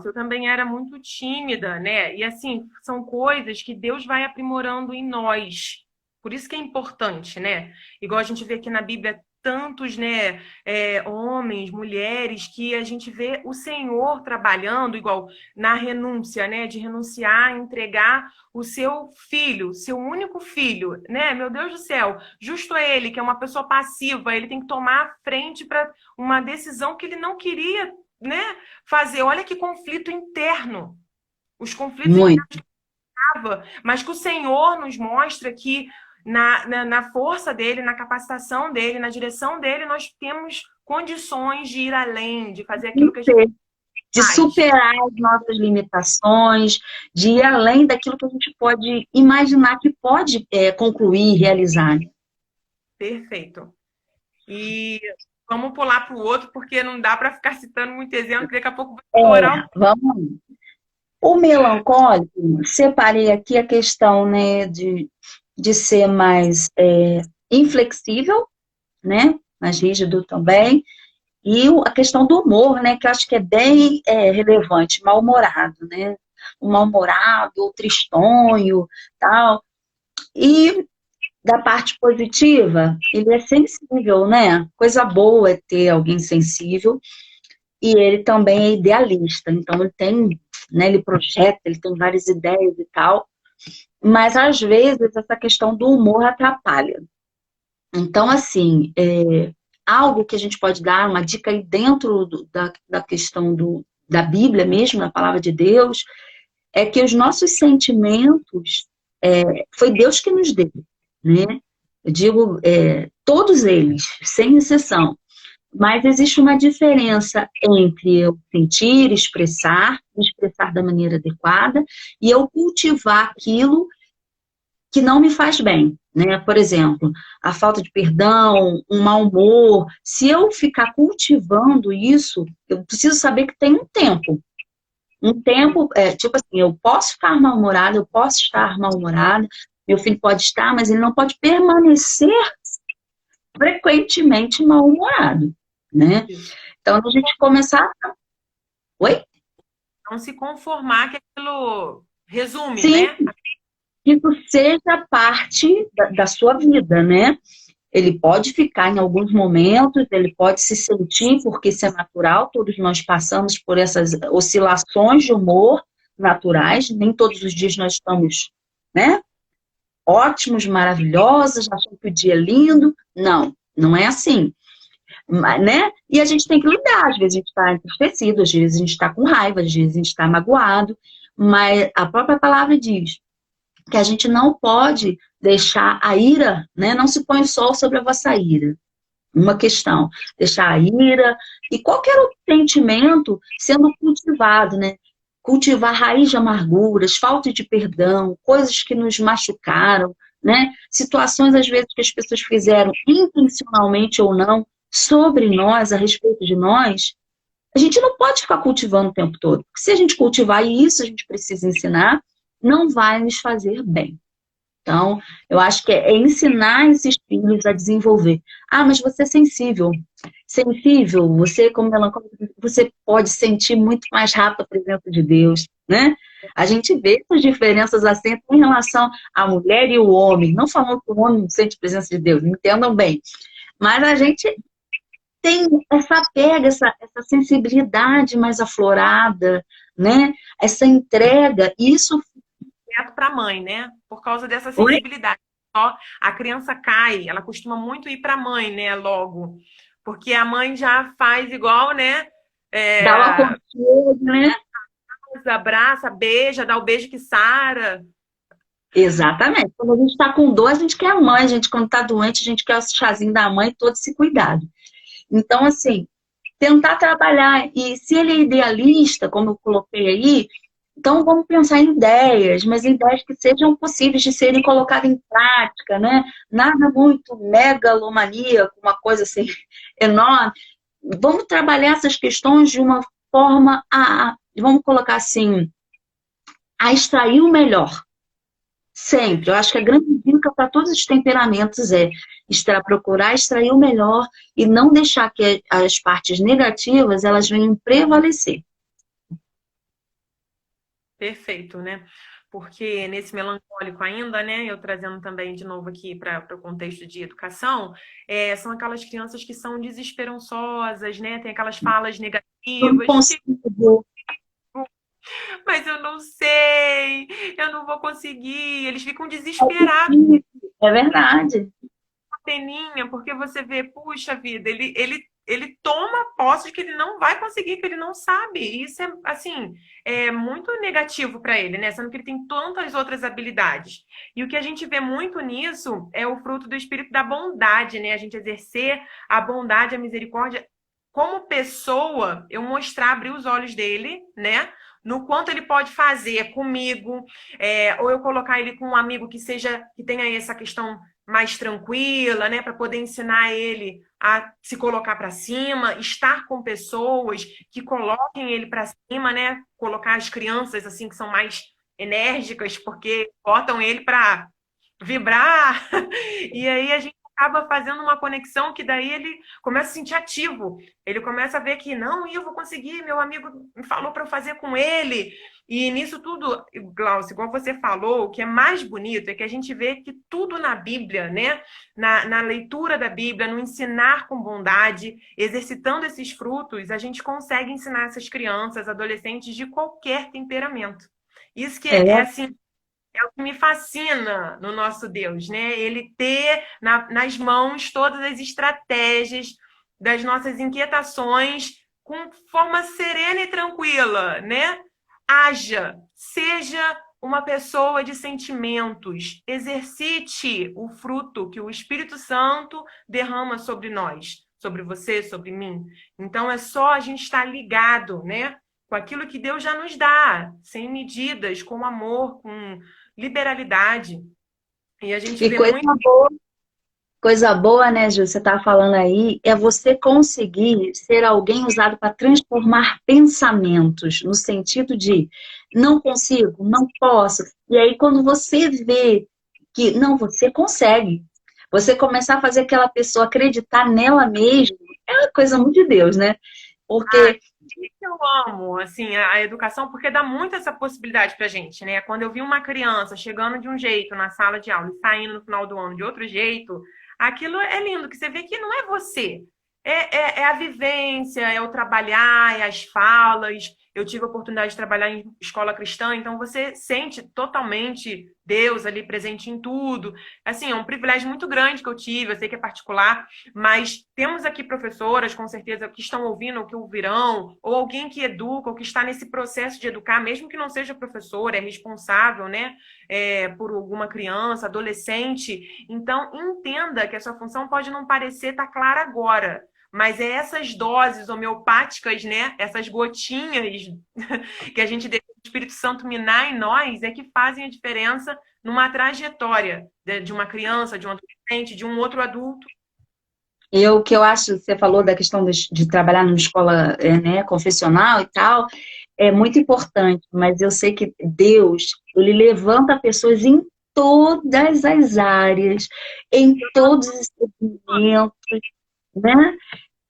eu também era muito tímida, né? E assim, são coisas que Deus vai aprimorando em nós. Por isso que é importante, né? Igual a gente vê aqui na Bíblia tantos, né, homens, mulheres, que a gente vê o Senhor trabalhando, igual na renúncia, né? De renunciar, entregar o seu filho, seu único filho, né? Meu Deus do céu, justo ele, que é uma pessoa passiva, ele tem que tomar a frente para uma decisão que ele não queria, né, fazer. Olha que conflito interno. Os conflitos Muito. internos que estava, mas que o Senhor nos mostra que na força dele, na capacitação dele, na direção dele, nós temos condições de ir além, de fazer aquilo que a gente De faz. superar as nossas limitações, de ir além daquilo que a gente pode imaginar que pode concluir, realizar. Perfeito. E vamos pular para o outro, porque não dá para ficar citando muito exemplo, que daqui a pouco vai explorar. Vamos. O melancólico, separei aqui a questão, né, de ser mais inflexível, né, mais rígido também, e a questão do humor, né, que eu acho que é bem relevante, mal-humorado, né, o mal-humorado, o tristonho, tal, e da parte positiva, ele é sensível, né, coisa boa é ter alguém sensível, e ele também é idealista, então ele tem, né, ele projeta, ele tem várias ideias e tal, mas às vezes essa questão do humor atrapalha. Então, assim, algo que a gente pode dar, uma dica aí dentro da questão da Bíblia mesmo, da palavra de Deus, é que os nossos sentimentos, foi Deus que nos deu, né? Eu digo, todos eles, sem exceção. Mas existe uma diferença entre eu sentir, expressar, me expressar da maneira adequada, e eu cultivar aquilo que não me faz bem, né? Por exemplo, a falta de perdão, um mau humor. Se eu ficar cultivando isso, eu preciso saber que tem um tempo. Um tempo, tipo assim, eu posso ficar mal-humorada, eu posso estar mal-humorada, meu filho pode estar, mas ele não pode permanecer frequentemente mal-humorado, né? Então, a gente começar... Oi? Não se conformar que aquilo resume, Sim, né? que isso seja parte da sua vida, né? Ele pode ficar em alguns momentos, ele pode se sentir, porque isso é natural, todos nós passamos por essas oscilações de humor naturais, nem todos os dias nós estamos, né, ótimos, maravilhosos, achando que o dia é lindo. Não, não é assim, né? E a gente tem que lidar, às vezes a gente está entristecido, às vezes a gente está com raiva, às vezes a gente está magoado, mas a própria palavra diz que a gente não pode deixar a ira, né? Não se põe o sol sobre a vossa ira. Uma questão, deixar a ira e qualquer outro sentimento sendo cultivado, né? Cultivar raiz de amarguras, falta de perdão, coisas que nos machucaram, né? Situações, às vezes, que as pessoas fizeram intencionalmente ou não sobre nós, a respeito de nós, a gente não pode ficar cultivando o tempo todo. Porque se a gente cultivar, e isso a gente precisa ensinar, não vai nos fazer bem. Então, eu acho que é ensinar esses filhos a desenvolver. Mas você é sensível. Sensível, você, como melancólico, você pode sentir muito mais rápido a presença de Deus, né? A gente vê essas diferenças assim em relação à mulher e o homem. Não falando que o homem não sente a presença de Deus, entendam bem. Mas a gente tem essa pega, essa sensibilidade mais aflorada, né? Essa entrega, isso... Direto para a mãe, né? Por causa dessa Oi? sensibilidade. Ó, a criança cai, ela costuma muito ir para a mãe, né? Logo. Porque a mãe já faz igual, né? Dá uma contigo, né? Abraça, beija, dá o beijo que sara. Exatamente. Quando a gente está com dor, a gente quer a mãe. A gente, quando está doente, a gente quer o chazinho da mãe, todo esse cuidado. Então, assim, tentar trabalhar. E se ele é idealista, como eu coloquei aí, então vamos pensar em ideias, mas ideias que sejam possíveis de serem colocadas em prática, né? Nada muito megalomaníaco, uma coisa assim enorme. Vamos trabalhar essas questões de uma forma vamos colocar assim, a extrair o melhor. Sempre. Eu acho que a grande dica para todos os temperamentos é procurar extrair o melhor e não deixar que as partes negativas elas venham prevalecer. Perfeito, né? Porque nesse melancólico ainda, né? Eu trazendo também de novo aqui para o contexto de educação, são aquelas crianças que são desesperançosas, né? Tem aquelas falas Eu não negativas, consigo. mas eu não sei, eu não vou conseguir. Eles ficam desesperados, É verdade. peninha, porque você vê, puxa vida, ele toma posse de que ele não vai conseguir, que ele não sabe. E isso é, assim, é muito negativo para ele, né? Sendo que ele tem tantas outras habilidades. E o que a gente vê muito nisso é o fruto do espírito da bondade, né? A gente exercer a bondade, a misericórdia. Como pessoa, eu mostrar, abrir os olhos dele, né? No quanto ele pode fazer comigo, ou eu colocar ele com um amigo que tenha essa questão mais tranquila, né, para poder ensinar ele a se colocar para cima, estar com pessoas que coloquem ele para cima, né, colocar as crianças assim que são mais enérgicas, porque botam ele para vibrar, e aí a gente acaba fazendo uma conexão que daí ele começa a se sentir ativo, ele começa a ver que não, eu vou conseguir, meu amigo me falou para eu fazer com ele, e nisso tudo, Glaucio, igual você falou, o que é mais bonito é que a gente vê que tudo na Bíblia, né, na leitura da Bíblia, no ensinar com bondade, exercitando esses frutos, a gente consegue ensinar essas crianças, adolescentes de qualquer temperamento. Isso que É, é assim, é o que me fascina no nosso Deus, né? Ele ter nas mãos todas as estratégias das nossas inquietações com forma serena e tranquila, né? Haja, seja uma pessoa de sentimentos, exercite o fruto que o Espírito Santo derrama sobre nós, sobre você, sobre mim. Então é só a gente estar ligado, né? Com aquilo que Deus já nos dá, sem medidas, com amor, com liberalidade. E a gente e vê muito. coisa boa, né, Ju, você está falando aí, é você conseguir ser alguém usado para transformar pensamentos, no sentido de não consigo, não posso. E aí, quando você vê que não, você consegue, você começar a fazer aquela pessoa acreditar nela mesma, é uma coisa muito de Deus, né? Ah, Porque eu amo, assim, a educação, porque dá muito essa possibilidade pra gente, né? Quando eu vi uma criança chegando de um jeito na sala de aula e saindo no final do ano de outro jeito, aquilo é lindo, que você vê que não é você. É a vivência, é o trabalhar, é as falas. Eu tive a oportunidade de trabalhar em escola cristã, então você sente totalmente Deus ali presente em tudo. Assim, é um privilégio muito grande que eu tive, eu sei que é particular, mas temos aqui professoras, com certeza, que estão ouvindo, ou que ouvirão, ou alguém que educa, ou que está nesse processo de educar, mesmo que não seja professor, é responsável, né, por alguma criança, adolescente. Então, entenda que a sua função pode não parecer estar clara agora, mas é essas doses homeopáticas, né, essas gotinhas que a gente deixa o Espírito Santo minar em nós, é que fazem a diferença numa trajetória de uma criança, de um adolescente, de um outro adulto. o que eu acho, você falou da questão de trabalhar numa escola, né, confessional e tal, é muito importante, mas eu sei que Deus, ele levanta pessoas em todas as áreas, em todos os segmentos, né?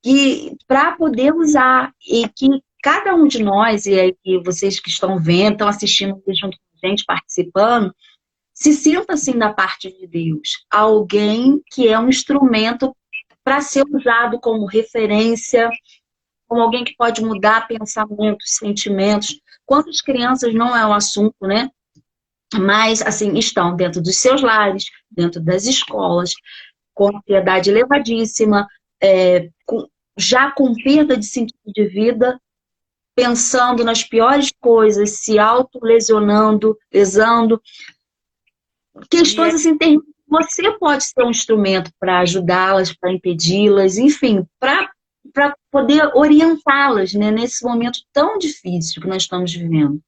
Que para poder usar e que cada um de nós, e aí que vocês que estão vendo, estão assistindo aqui junto com a gente, participando, se sinta assim da parte de Deus, alguém que é um instrumento para ser usado como referência, como alguém que pode mudar pensamentos, sentimentos. Quantas crianças não é um assunto, né? Mas, assim, estão dentro dos seus lares, dentro das escolas, com ansiedade elevadíssima, já com perda de sentido de vida, pensando nas piores coisas, se autolesionando, lesando. questões assim terríveis. Você pode ser um instrumento para ajudá-las, para impedi-las, enfim, para poder orientá-las, né, nesse momento tão difícil que nós estamos vivendo.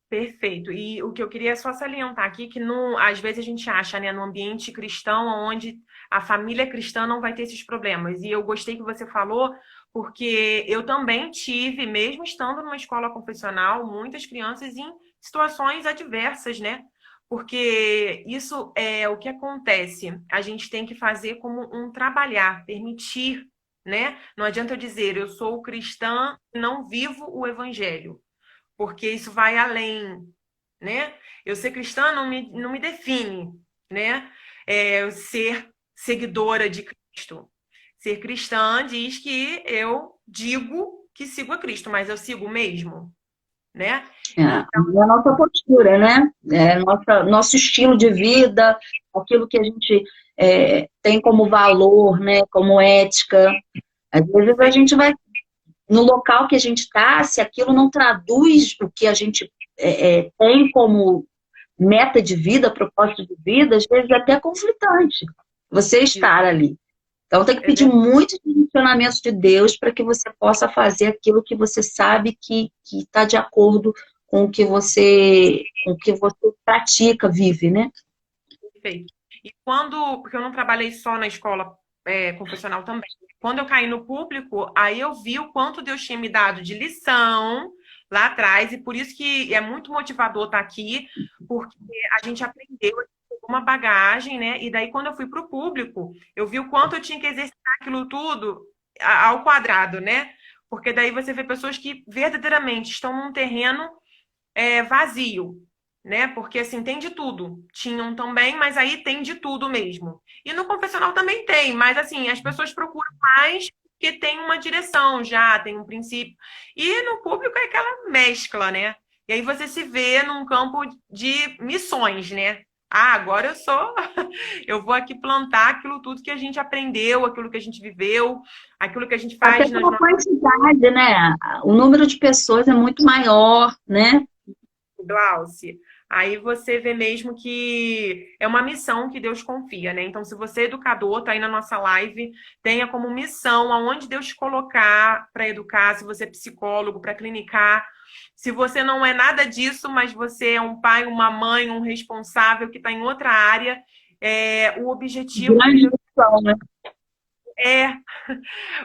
Perfeito. E o que eu queria só salientar aqui, que no, às vezes a gente acha, né, no ambiente cristão, onde a família cristã não vai ter esses problemas. E eu gostei que você falou, porque eu também tive, mesmo estando numa escola confessional, muitas crianças em situações adversas, né? Porque isso é o que acontece. A gente tem que fazer como um trabalhar, permitir, né? Não adianta eu dizer, eu sou cristã, não vivo o evangelho, porque isso vai além, né? Eu ser cristã não me define, né? Eu ser seguidora de Cristo. Ser cristã diz que eu digo que sigo a Cristo, mas eu sigo mesmo, né? É a nossa postura, né? Nosso estilo de vida, aquilo que a gente tem como valor, né? Como ética. Às vezes a gente vai no local que a gente está, se aquilo não traduz o que a gente tem como meta de vida, propósito de vida, às vezes é até conflitante você estar ali. Então tem que pedir muitos direcionamentos de Deus para que você possa fazer aquilo que você sabe que está de acordo com o que você pratica, vive, né? Perfeito. E porque eu não trabalhei só na escola confessional também. Quando eu caí no público, aí eu vi o quanto Deus tinha me dado de lição lá atrás, e por isso que é muito motivador estar aqui, porque a gente aprendeu uma bagagem, né? E daí, quando eu fui para o público, eu vi o quanto eu tinha que exercitar aquilo tudo ao quadrado, né? Porque daí você vê pessoas que verdadeiramente estão num terreno vazio, né? Porque assim, tem de tudo. Tinham também, mas aí tem de tudo mesmo. E no confessional também tem, mas assim, as pessoas procuram mais porque tem uma direção já, tem um princípio. E no público é aquela mescla, né? E aí você se vê num campo de missões, né? Ah, agora eu vou aqui plantar aquilo tudo que a gente aprendeu, aquilo que a gente viveu, aquilo que a gente Até faz nas pela nossas. quantidade, né? O número de pessoas é muito maior, né? Glauce, aí você vê mesmo que é uma missão que Deus confia, né? Então, se você é educador, tá aí na nossa live, tenha como missão aonde Deus te colocar para educar, se você é psicólogo, para clinicar. Se você não é nada disso, mas você é um pai, uma mãe, um responsável que está em outra área, o objetivo que Grande Deus missão, né? é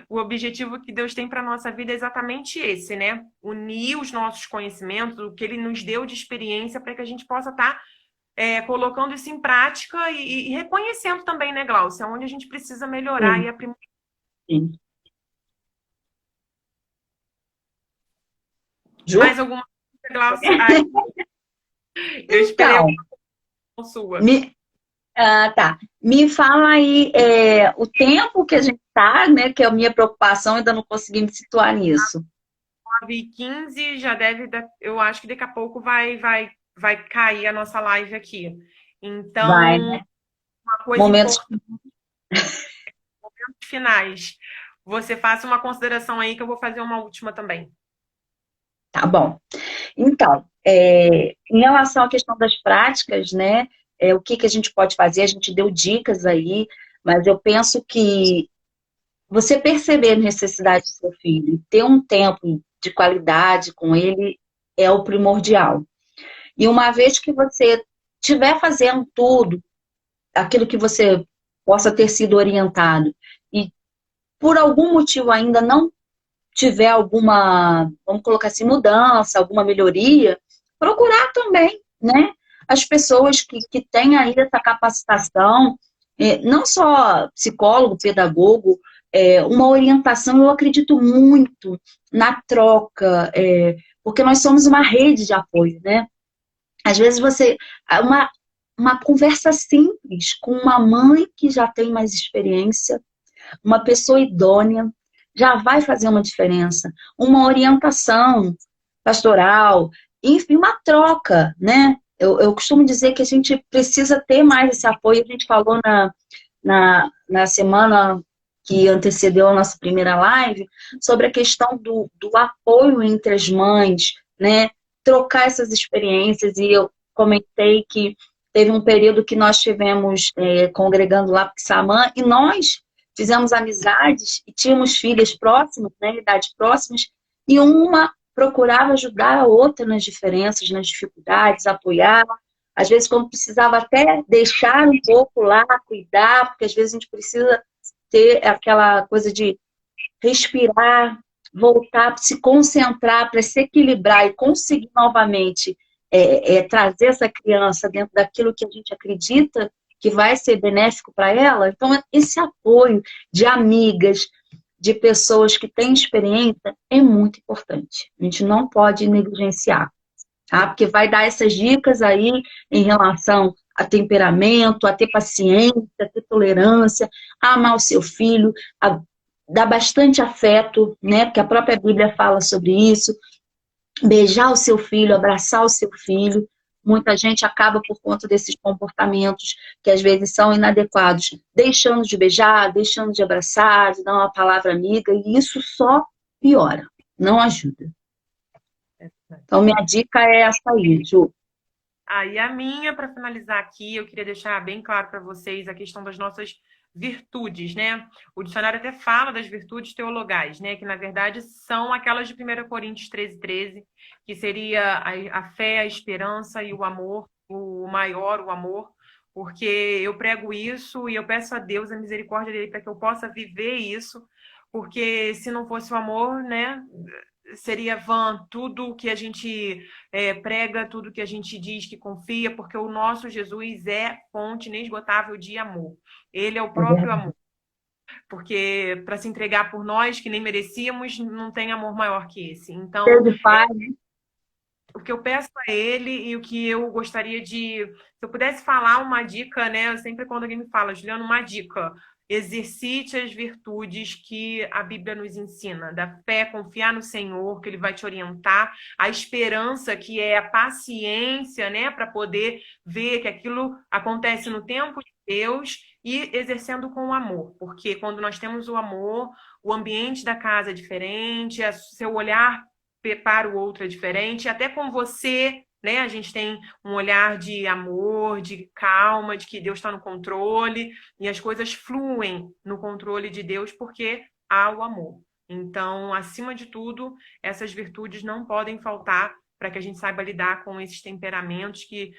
o objetivo que Deus tem para a nossa vida é exatamente esse, né? Unir os nossos conhecimentos, o que Ele nos deu de experiência, para que a gente possa estar colocando isso em prática e reconhecendo também, né, Glaucia, onde a gente precisa melhorar Sim, e aprimorar. sim. Mais Ju? alguma coisa, Glaucia? Ai, eu esperei Então, alguma sua. me, tá. Me fala aí o tempo que a gente tá, né? Que é a minha preocupação, ainda não consegui me situar nisso. 9h15 já deve, eu acho que daqui a pouco vai cair a nossa live aqui. Vai, Então, né? uma coisa Momentos. importante finais. Você faça uma consideração aí que eu vou fazer uma última também. Tá bom. Então, em relação à questão das práticas, né? O que que a gente pode fazer? A gente deu dicas aí, mas eu penso que você perceber a necessidade do seu filho, ter um tempo de qualidade com ele é o primordial. E uma vez que você estiver fazendo tudo, aquilo que você possa ter sido orientado, e por algum motivo ainda não tiver alguma, vamos colocar assim, mudança, alguma melhoria, procurar também, né? As pessoas que têm aí essa capacitação, não só psicólogo, pedagogo, uma orientação, eu acredito muito na troca, porque nós somos uma rede de apoio, né? Às vezes uma conversa simples com uma mãe que já tem mais experiência, uma pessoa idônea, já vai fazer uma diferença. Uma orientação pastoral, enfim, uma troca, né? Eu costumo dizer que a gente precisa ter mais esse apoio. A gente falou na semana que antecedeu a nossa primeira live sobre a questão do apoio entre as mães, né? Trocar essas experiências, e eu comentei que Teve um período que nós estivemos congregando lá em Samã, e nós fizemos amizades e tínhamos filhas próximas, né, idades próximas, e uma procurava ajudar a outra nas diferenças, nas dificuldades, apoiar. Às vezes, quando precisava até deixar um pouco lá, cuidar, porque às vezes a gente precisa ter aquela coisa de respirar, voltar, se concentrar para se equilibrar e conseguir novamente trazer essa criança dentro daquilo que a gente acredita que vai ser benéfico para ela. Então, esse apoio de amigas, de pessoas que têm experiência, é muito importante. A gente não pode negligenciar, tá? Porque vai dar essas dicas aí em relação a temperamento, a ter paciência, a ter tolerância, a amar o seu filho, a dar bastante afeto, né? Porque a própria Bíblia fala sobre isso. Beijar o seu filho, abraçar o seu filho. Muita gente acaba, por conta desses comportamentos que às vezes são inadequados, deixando de beijar, deixando de abraçar, de dar uma palavra amiga, e isso só piora, não ajuda. Então, minha dica é essa aí, Ju. E a minha, para finalizar aqui, eu queria deixar bem claro para vocês a questão das nossas virtudes, né? O dicionário até fala das virtudes teologais, né? Que, na verdade, são aquelas de 1 Coríntios 13, que seria a fé, a esperança e o amor, o maior, o amor, porque eu prego isso e eu peço a Deus a misericórdia dele para que eu possa viver isso, porque se não fosse o amor, né? Seria vã tudo que a gente prega, tudo que a gente diz que confia, porque o nosso Jesus é fonte inesgotável de amor. Ele é o próprio amor. Porque para se entregar por nós, que nem merecíamos, não tem amor maior que esse. Então, o que eu peço a ele e o que eu gostaria de... Se eu pudesse falar uma dica, né? Sempre quando alguém me fala, Juliana, uma dica... Exercite as virtudes que a Bíblia nos ensina, da fé, confiar no Senhor, que Ele vai te orientar, a esperança, que é a paciência, né, para poder ver que aquilo acontece no tempo de Deus, e exercendo com o amor, porque quando nós temos o amor, o ambiente da casa é diferente, o seu olhar para o outro é diferente, até com você, né? A gente tem um olhar de amor, de calma, de que Deus está no controle, e as coisas fluem no controle de Deus porque há o amor. Então, acima de tudo, essas virtudes não podem faltar para que a gente saiba lidar com esses temperamentos que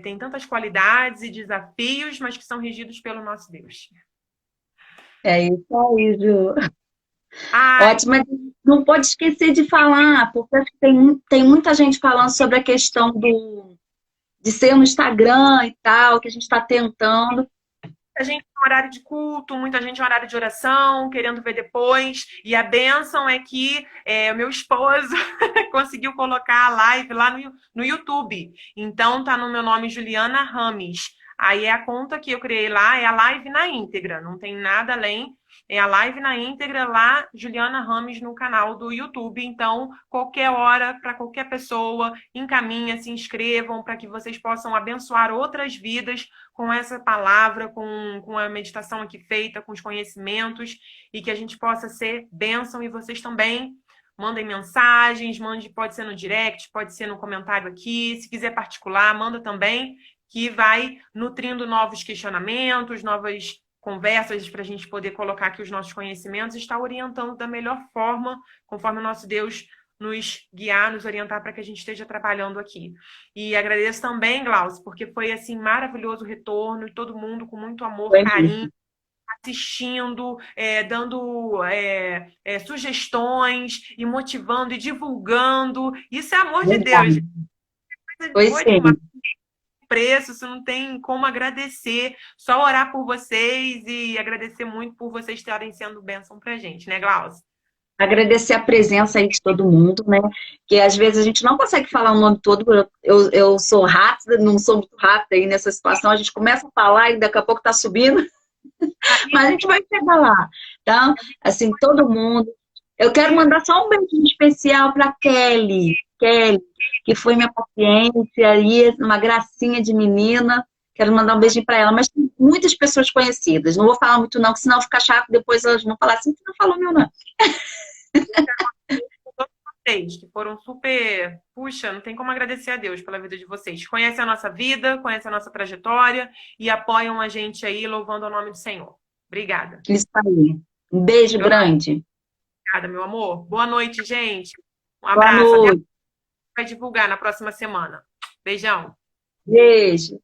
têm tantas qualidades e desafios, mas que são regidos pelo nosso Deus. É isso aí, Ju. Ótimo, mas não pode esquecer de falar, porque acho que tem muita gente falando sobre a questão de ser no Instagram e tal, que a gente está tentando. Muita gente no horário de culto, muita gente no horário de oração, querendo ver depois. E a bênção é que o meu esposo conseguiu colocar a live lá no YouTube. Então, tá no meu nome, Juliana Rames. Aí a conta que eu criei lá é a live na íntegra, não tem nada além. É a live na íntegra lá, Juliana Rames, no canal do YouTube. Então, qualquer hora, para qualquer pessoa, encaminha, se inscrevam para que vocês possam abençoar outras vidas com essa palavra, com a meditação aqui feita, com os conhecimentos, e que a gente possa ser bênção. E vocês também mandem mensagens, pode ser no direct, pode ser no comentário aqui. Se quiser particular, manda também, que vai nutrindo novos questionamentos, novas conversas para a gente poder colocar aqui os nossos conhecimentos e estar orientando da melhor forma, conforme o nosso Deus nos guiar, nos orientar para que a gente esteja trabalhando aqui. E agradeço também, Glaucio, porque foi assim maravilhoso o retorno, e todo mundo com muito amor, carinho, assistindo, dando sugestões e motivando e divulgando. Isso é amor de Deus. Pois sim. Preço, isso não tem como agradecer, só orar por vocês e agradecer muito por vocês estarem sendo bênção pra gente, né, Glaucio? Agradecer a presença aí de todo mundo, né? Que às vezes a gente não consegue falar o nome todo, eu sou rápida, não sou muito rápida aí nessa situação, a gente começa a falar e daqui a pouco tá subindo, mas a gente vai chegar lá, tá? Assim, todo mundo. Eu quero mandar só um beijinho especial para Kelly, que foi minha paciente aí, uma gracinha de menina. Quero mandar um beijinho para ela, mas tem muitas pessoas conhecidas. Não vou falar muito não, porque senão fica chato, depois elas vão falar assim, você não falou meu nome. vocês, que foram super. Puxa, não tem como agradecer a Deus pela vida de vocês. Conhecem a nossa vida, conhecem a nossa trajetória e apoiam a gente aí, louvando o nome do Senhor. Obrigada. Isso aí. Um beijo grande. Obrigada, meu amor. Boa noite, gente. Um Boa abraço. Até noite. vai divulgar na próxima semana. Beijão. Beijo.